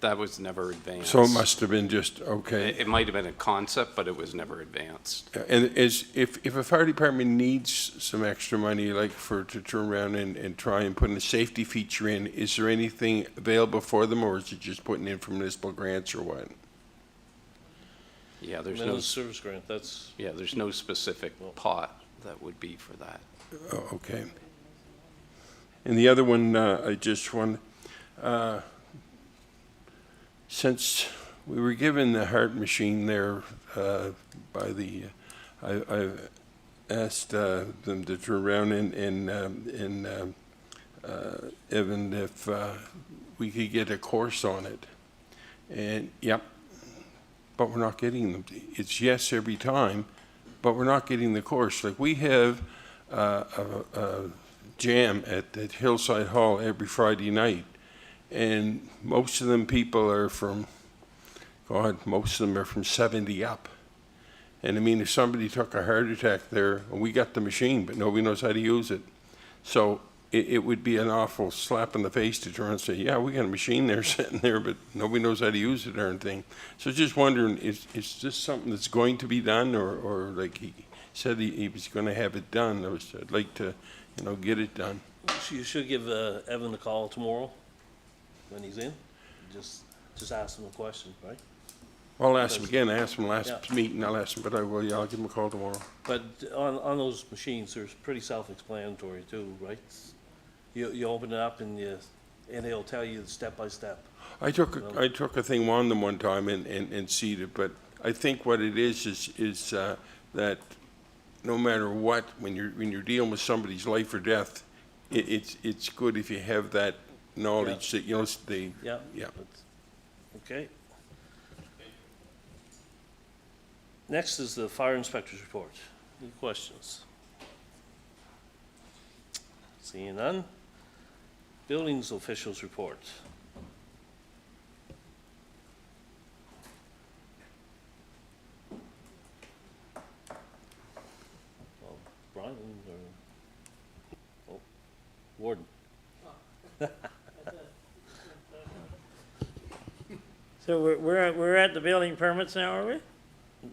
That was never advanced. So it must have been just, okay. It might have been a concept, but it was never advanced. And if a fire department needs some extra money, like to turn around and try and put in a safety feature in, is there anything available for them, or is it just putting in for municipal grants or what? Yeah, there's Municipal Service Grant, that's. Yeah, there's no specific pot that would be for that. Oh, okay. And the other one, I just want, since we were given the heart machine there by the, I've asked them to turn around and Evan, if we could get a course on it. And, yep, but we're not getting them. It's yes every time, but we're not getting the course. Like, we have a jam at Hillside Hall every Friday night, and most of them people are from, most of them are from 70 up. And I mean, if somebody took a heart attack there, and we got the machine, but nobody knows how to use it. So it would be an awful slap in the face to turn and say, yeah, we got a machine there sitting there, but nobody knows how to use it or anything. So just wondering, is this something that's going to be done, or like he said he was going to have it done? I'd like to, get it done. So you should give Evan a call tomorrow when he's in. Just ask him a question, right? I'll ask him again. I asked him last meeting. I'll ask him, but I will. Yeah, I'll give him a call tomorrow. But on those machines, they're pretty self-explanatory too, right? You open it up and they'll tell you step by step. I took a thing on them one time and seed it, but I think what it is that no matter what, when you're dealing with somebody's life or death, it's good if you have that knowledge that they. Yeah. Yeah. Okay. Next is the fire inspector's report. Any questions? Seeing none. Buildings officials report. Brian or, oh, Warden? So we're at the building permits now, are we?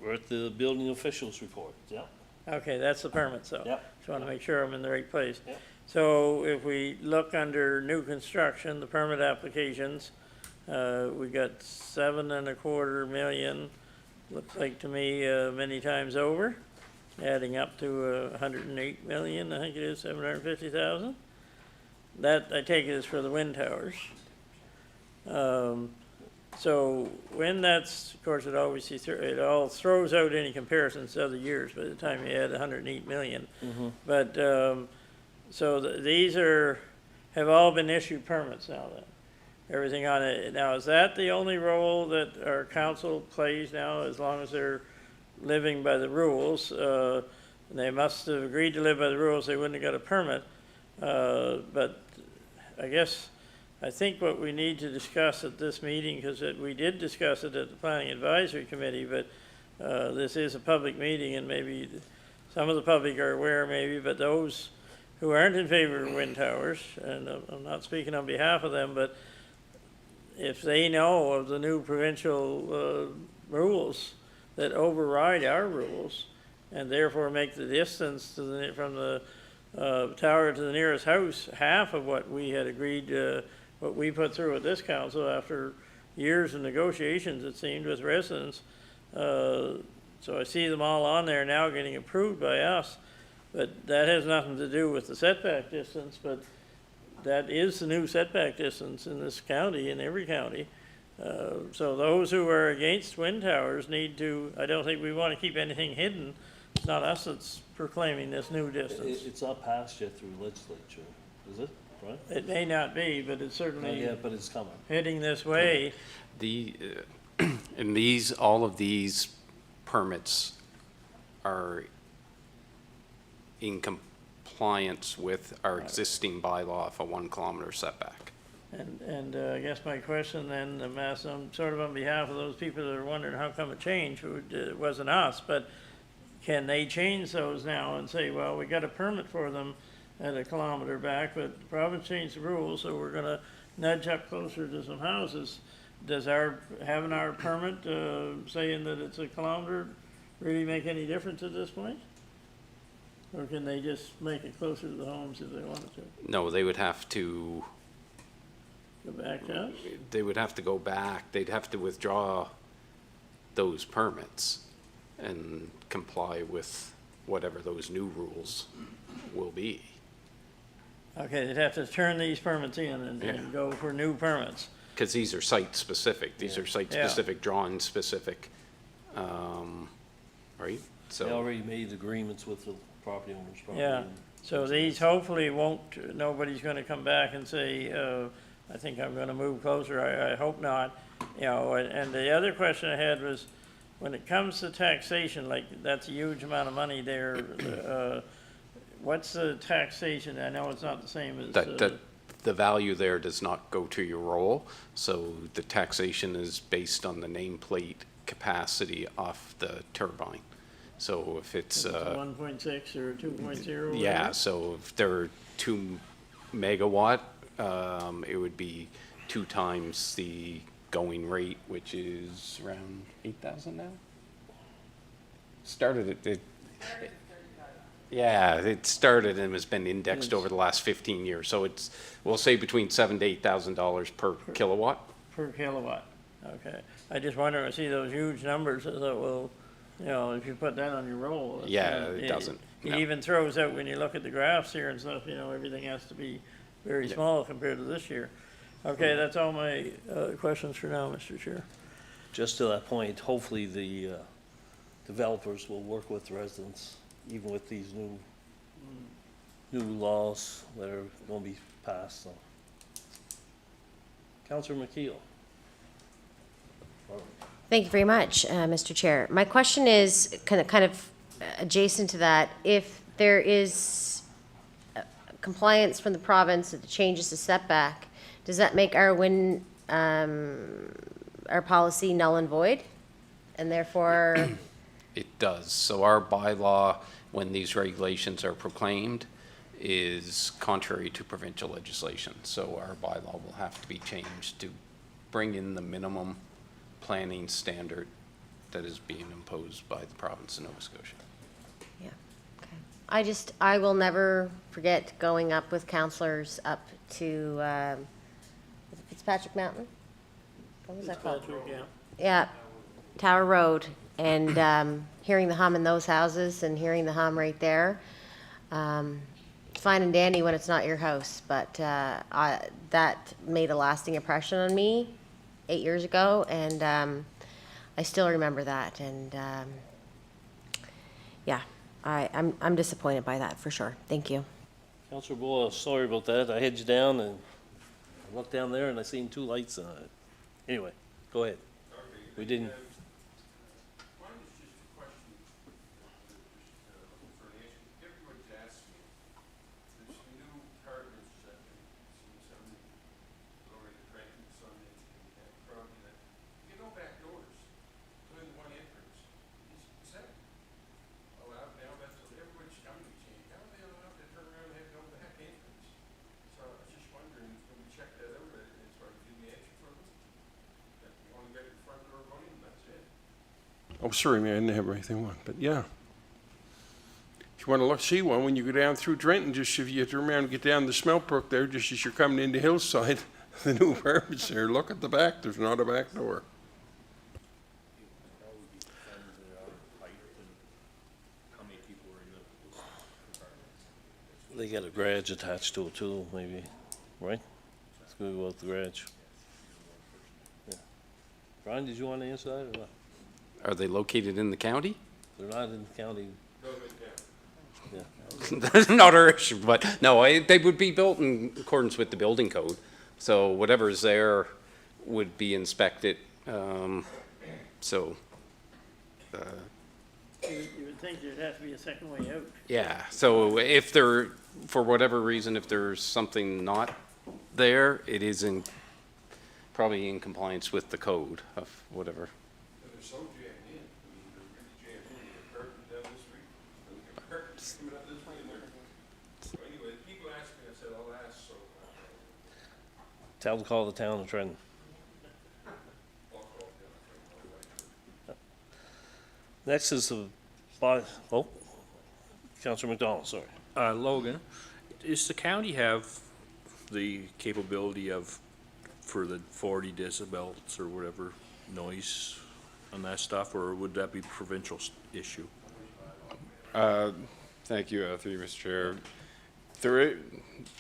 We're at the building officials report, yeah. Okay, that's the permits, though. Yep. Just want to make sure I'm in the right place. Yep. So if we look under new construction, the permit applications, we got 7.25 million, looks like to me, many times over, adding up to 108 million, I think it is, 750,000. That, I take it, is for the wind towers. So when that's, of course, it always, it all throws out any comparisons to other years by the time you add 108 million. But, so these have all been issued permits now then? Everything on it. Now, is that the only role that our council plays now, as long as they're living by the rules? They must have agreed to live by the rules, they wouldn't have got a permit. But I guess, I think what we need to discuss at this meeting, because we did discuss it at the Planning Advisory Committee, but this is a public meeting, and maybe some of the public are aware maybe, but those who aren't in favor of wind towers, and I'm not speaking on behalf of them, but if they know of the new provincial rules that override our rules, and therefore make the distance to from the tower to the nearest house half of what we had agreed, what we put through at this council after years of negotiations, it seemed, with residents. So I see them all on there now getting approved by us, but that has nothing to do with the setback distance, but that is the new setback distance in this county, in every county. So those who are against wind towers need to, I don't think we want to keep anything hidden. It's not us that's proclaiming this new distance. It's not passed yet through legislature, is it, right? It may not be, but it's certainly Yeah, but it's coming. heading this way. And these, all of these permits are in compliance with our existing bylaw of a 1 kilometer setback. And I guess my question then, I'm sort of on behalf of those people that are wondering how come it changed, it wasn't us, but can they change those now and say, well, we got a permit for them at 1 kilometer back, but the province changed the rules, so we're gonna nudge up closer to some houses. Does having our permit, saying that it's 1 kilometer really make any difference at this point? Or can they just make it closer to the homes if they wanted to? No, they would have to, Go back to us? they would have to go back, they'd have to withdraw those permits and comply with whatever those new rules will be. Okay, they'd have to turn these permits in and go for new permits. Because these are site-specific, these are site-specific, drawn-specific, right? So They already made agreements with the property owners. probably, Yeah, and- so these hopefully won't, nobody's gonna come back and say, I think I'm gonna move closer, I hope not. You know, and the other question I had was, when it comes to taxation, like, that's a huge amount of money there, what's the taxation? I know it's not the same as. that the value there does not go to your roll, so the taxation is based on the nameplate capacity of the turbine. So if it's, 1.6 or 2.0? yeah, so if they're 2 megawatt, it would be 2 times the going rate, which is around 8,000 now? Started yeah, it started and has been indexed over the last 15 years. So it's, we'll say between $7,000 to $8,000 per kilowatt. Per kilowatt, okay. I just wonder, I see those huge numbers, I thought, well, you know, if you put that on your roll. Yeah, it doesn't, It no. even throws out, when you look at the graphs here and stuff, you know, everything has to be very small compared to this year. Okay, that's all my questions for now, Mr. Chair. Just to that point, hopefully the developers will work with residents, even with these new laws that are gonna be passed, so. Councillor McKeel. Thank you very much, Mr. Chair. My question is kind of adjacent to that. If there is compliance from the province that changes the setback, does that make our our policy null and void? And therefore, It does. So our bylaw when these regulations are proclaimed is contrary to provincial legislation. So our bylaw will have to be changed to bring in the minimum planning standard that is being imposed by the province of Nova Scotia. Yeah, okay. I will never forget going up with counselors up to, is it Fitzpatrick Mountain? What was that called? Patrick, yeah. Yeah, Tower Road, and hearing the hum in those houses and hearing the hum right there. It's fine and dandy when it's not your house, but that made a lasting impression on me 8 years ago, and I still remember that. And yeah, I'm disappointed by that for sure. Thank you. Councillor Boyle, sorry about that. I had you down and I looked down there and I seen 2 lights on it. Anyway, go ahead. We didn't. Oh, sorry, man, I didn't have anything on, but yeah. If you want to look, see one, when you go down through Trenton, just if you turn around and get down the Smeltbrook there, just as you're coming into Hillside, the new apartments there, look at the back, there's not a back door. They got a garage attached to it too, maybe, right? Let's go about the garage. Yeah. Brian, did you want to answer that or not? Are they located in the county? They're not in the county. Yeah. That's not our issue, but no, they would be built in accordance with the building code. So whatever's there would be inspected. You would think there'd have to be a second way out. Yeah, so if there, for whatever reason, if there's something not there, it is probably in compliance with the code of whatever. They're so jammed in, they're really jammed in, the apartment down the street, and the apartment's coming up this way and there. So anyway, people ask me, I said, I'll ask, so. Tell them to call the town of Trenton. Next is Councillor McDonald, sorry. Logan, does the county have the capability for the 40 decibels or whatever noise on that stuff, or would that be provincial issue? Thank you, through you, Mr. Chair.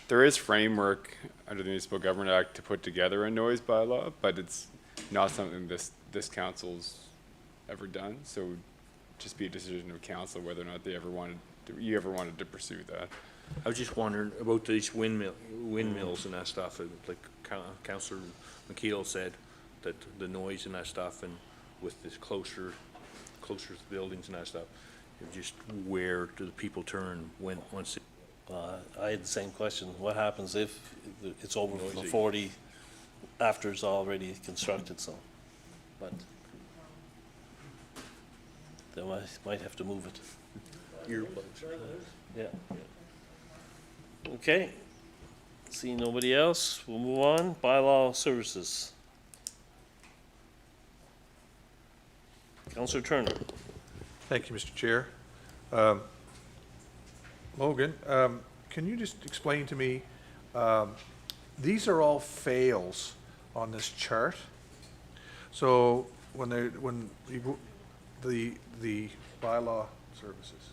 There is framework under the Municipal Government Act to put together a noise bylaw, but it's not something this council's ever done. So it would just be a decision of council whether or not you ever wanted to pursue that. I was just wondering about these windmills and that stuff, like Councillor McKeel said, that the noise and that stuff, and with this closer to the buildings and that stuff, just where do the people turn once it... I had the same question. What happens if it's over the 40 after it's already constructed, so, but they might have to move it. Earplugs. Yeah. Okay. See nobody else, we'll move on. Bylaw services. Councillor Turner. Thank you, Mr. Chair. Logan, can you just explain to me, these are all fails on this chart. So the bylaw services.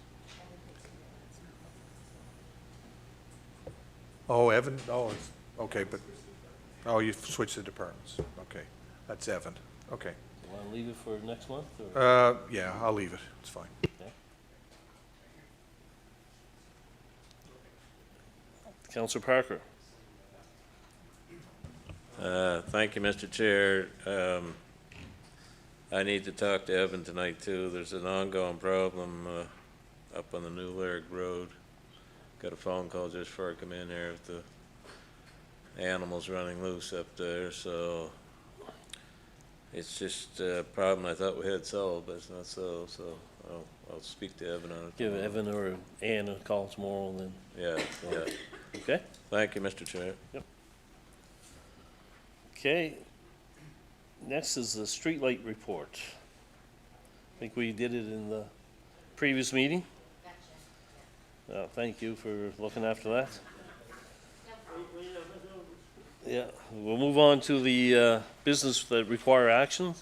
Oh, Evan, it's, okay, but, you've switched the departments. Okay, that's Evan. Okay. You want to leave it for next month? Or? Yeah, I'll leave it. It's fine. Okay. Councillor Parker. Thank you, Mr. Chair. I need to talk to Evan tonight too. There's an ongoing problem up on the New Lyric Road. Got a phone call just before I come in here with the animals running loose up there, so it's just a problem I thought we had solved, but it's not so I'll speak to Evan on it. Give Evan or Ann a call tomorrow and then, Yeah, yeah. okay? Thank you, Mr. Chair. Okay. Next is the streetlight report. I think we did it in the previous meeting. Thank you for looking after that. Yeah, we'll move on to the business that require action.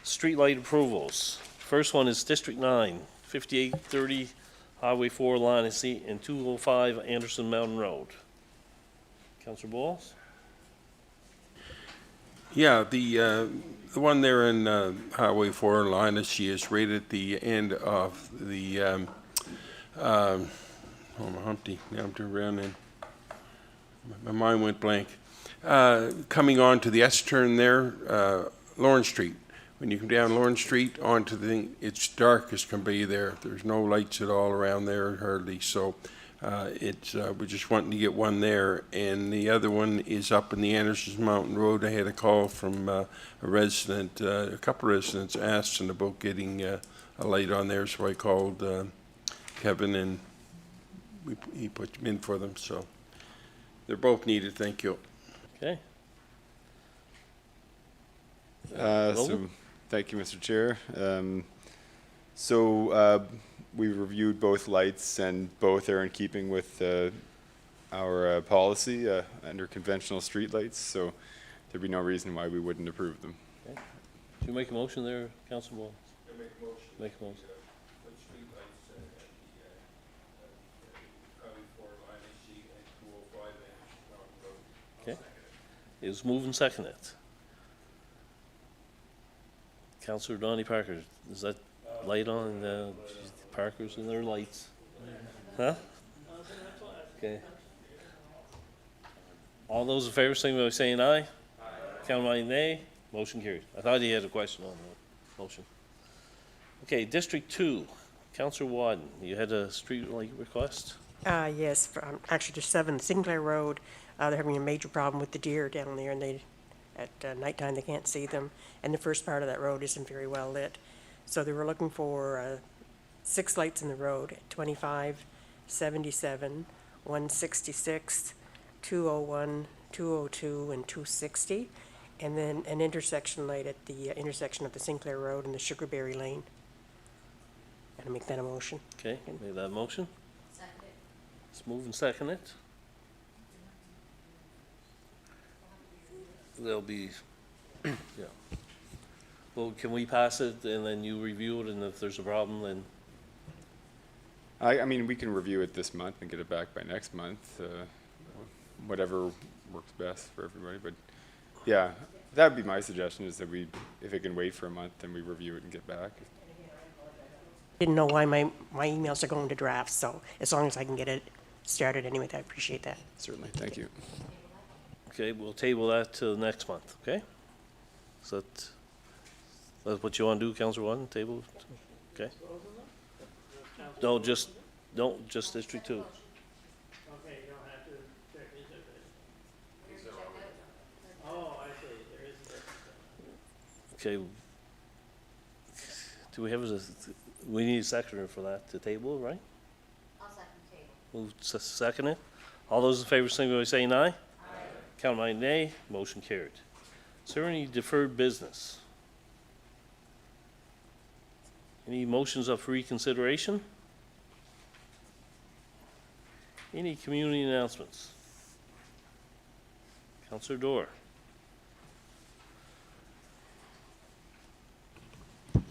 Streetlight approvals. First one is District 9, 5830 Highway 4 Line of C and 205 Anderson Mountain Road. Councillor Bowles? Yeah, the one there in Highway 4 line is she is right at the end of the, Humpty, now I'm turned around and my mind went blank. Coming on to the S-turn there, Lawrence Street. When you come down Lawrence Street onto the thing, it's dark as can be there. There's no lights at all around there hardly, so we're just wanting to get one there. And the other one is up in the Anderson Mountain Road. I had a call from a resident, a couple of residents asking about getting a light on there, so I called Kevin and he put them in for them, so they're both needed. Thank you. Okay. Thank you, Mr. Chair. We reviewed both lights and both are in keeping with our policy under conventional streetlights, so there'd be no reason why we wouldn't approve them. Okay. Did you make a motion there, Councillor Bowles? Make a motion. Okay. It was moved and seconded. Councillor Donnie Parker, is that light on? Parker's and their lights. Huh? Okay. All those in favor, signify by saying aye. Aye. Count by nay. Motion carried. I thought he had a question on the motion. Okay, District 2, Councillor Wadden, you had a street light request? Yes, actually there's 7 Sinclair Road. They're having a major problem with the deer down there, and at nighttime they can't see them, and the first part of that road isn't very well lit. So they were looking for 6 lights in the road, 25, 77, 166, 201, 202, and 260, and then an intersection light at the intersection of the Sinclair Road and the Sugarberry Lane. Gotta make that a motion. Okay, make that motion. Let's move and second it. There'll be, yeah. Well, can we pass it and then you review it, and if there's a problem, then? I mean, we can review it this month and get it back by next month, whatever works best for everybody, but yeah, that would be my suggestion, is that if it can wait for a month, then we review it and get back. Didn't know why my emails are going to drafts, so as long as I can get it started anyway, I appreciate that. Certainly, thank you. Okay, we'll table that till next month, okay? So that's what you want to do, Councillor Wadden, table, okay? No, just District 2. Okay, you don't have to check, is it? Oh, I see, there is a difference. Okay. Do we have we need a seconder for that to table, right? I'll second table. Move second it. All those in favor, signify by saying aye. Aye. Count by nay. Motion carried. Is there any deferred business? Any motions up for reconsideration? Any community announcements? Councillor Dorr.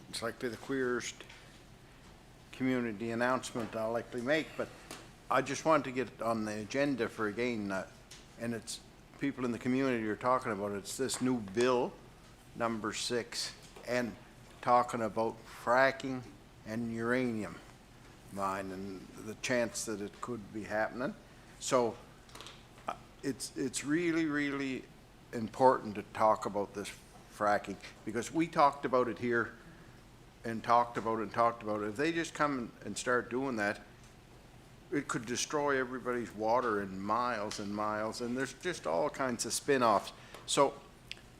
It's likely the queerest community announcement I'll likely make, but I just wanted to get it on the agenda for again, and it's people in the community are talking about it. It's this new bill, number 6, and talking about fracking and uranium mine and the chance that it could be happening. So it's really, really important to talk about this fracking, because we talked about it here and talked about it and talked about it. If they just come and start doing that, it could destroy everybody's water in miles and miles, and there's just all kinds of spin-offs. So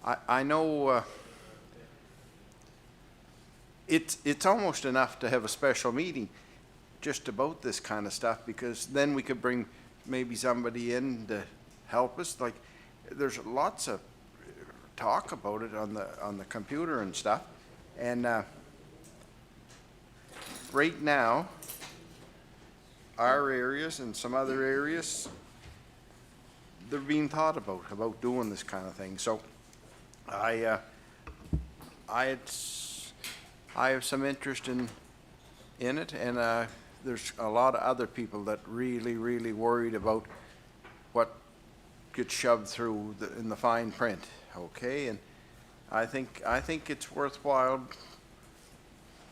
I know it's almost enough to have a special meeting just about this kind of stuff, because then we could bring maybe somebody in to help us. Like, there's lots of talk about it on the computer and stuff. And right now, our areas and some other areas, they're being thought about doing this kind of thing. So I have some interest in it, and there's a lot of other people that really worried about what gets shoved through in the fine print. Okay, and I think it's worthwhile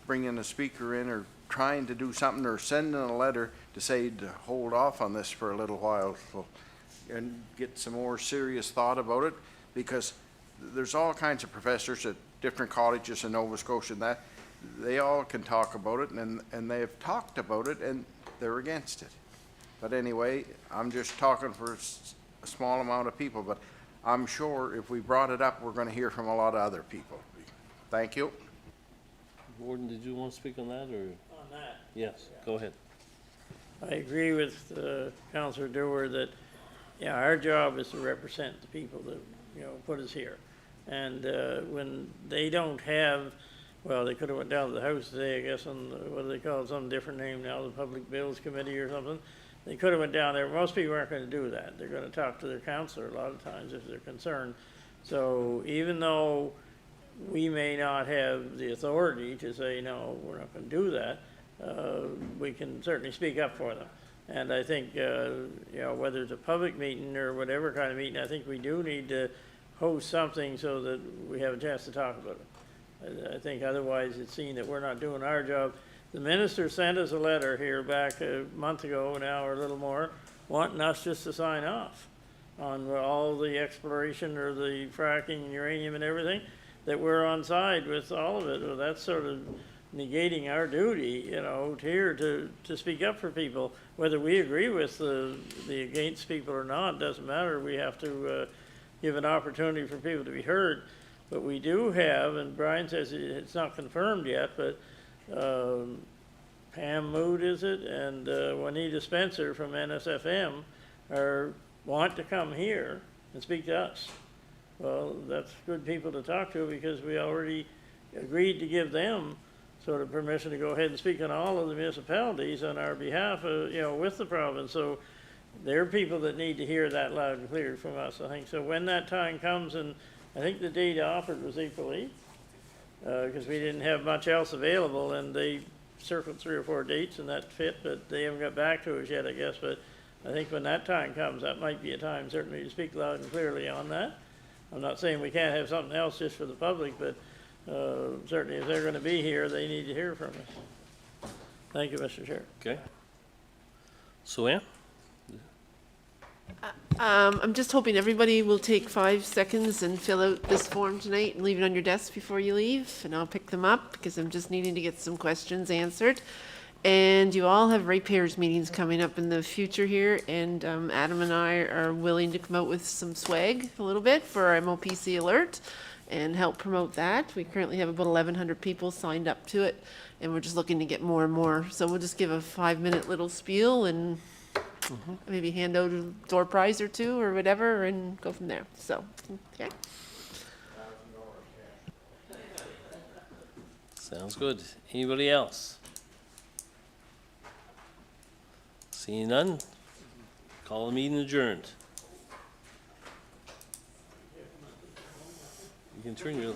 bringing a speaker in, or trying to do something, or sending a letter to say to hold off on this for a little while, and get some more serious thought about it, because there's all kinds of professors at different colleges in Nova Scotia and that, they all can talk about it, and they have talked about it, and they're against it. But anyway, I'm just talking for a small amount of people, but I'm sure if we brought it up, we're going to hear from a lot of other people. Thank you. Gordon, did you want to speak on that, or? On that? Yes, go ahead. I agree with Councillor Dewar that, yeah, our job is to represent the people that, put us here. And when they don't have, well, they could have went down to the House today, I guess, on, what do they call it, some different name now, the Public Bills Committee or something. They could have went down there. Most people aren't going to do that. They're going to talk to their counselor a lot of times if they're concerned. So even though we may not have the authority to say, no, we're not going to do that, we can certainly speak up for them. And I think, whether it's a public meeting or whatever kind of meeting, I think we do need to host something so that we have a chance to talk about it. I think otherwise it's seen that we're not doing our job. The minister sent us a letter here back a month ago now, or a little more, wanting us just to sign off on all the exploration or the fracking and uranium and everything, that we're on side with all of it. Well, that's sort of negating our duty, here to speak up for people. Whether we agree with the against people or not, doesn't matter. We have to give an opportunity for people to be heard. But we do have, and Brian says it's not confirmed yet, but Pam Mood, is it, and Juanita Spencer from NSFM want to come here and speak to us. Well, that's good people to talk to, because we already agreed to give them sort of permission to go ahead and speak on all of the municipalities on our behalf, with the province. So there are people that need to hear that loud and clear from us, I think. So when that time comes, and I think the date offered was April 8th, because we didn't have much else available, and they circled 3 or 4 dates and that fit, but they haven't got back to us yet, I guess. But I think when that time comes, that might be a time certainly to speak loud and clearly on that. I'm not saying we can't have something else just for the public, but certainly if they're going to be here, they need to hear from us. Thank you, Mr. Chair. Okay. So, Ann? I'm just hoping everybody will take 5 seconds and fill out this form tonight and leave it on your desk before you leave, and I'll pick them up, because I'm just needing to get some questions answered. And you all have ratepayers meetings coming up in the future here, and Adam and I are willing to come out with some swag a little bit for our MOPC alert and help promote that. We currently have about 1,100 people signed up to it, and we're just looking to get more and more. So we'll just give a 5-minute little spiel and maybe hand out a door prize or 2 or whatever, and go from there. So, okay. Sounds good. Anybody else? Seeing none, call the meeting adjourned. You can turn your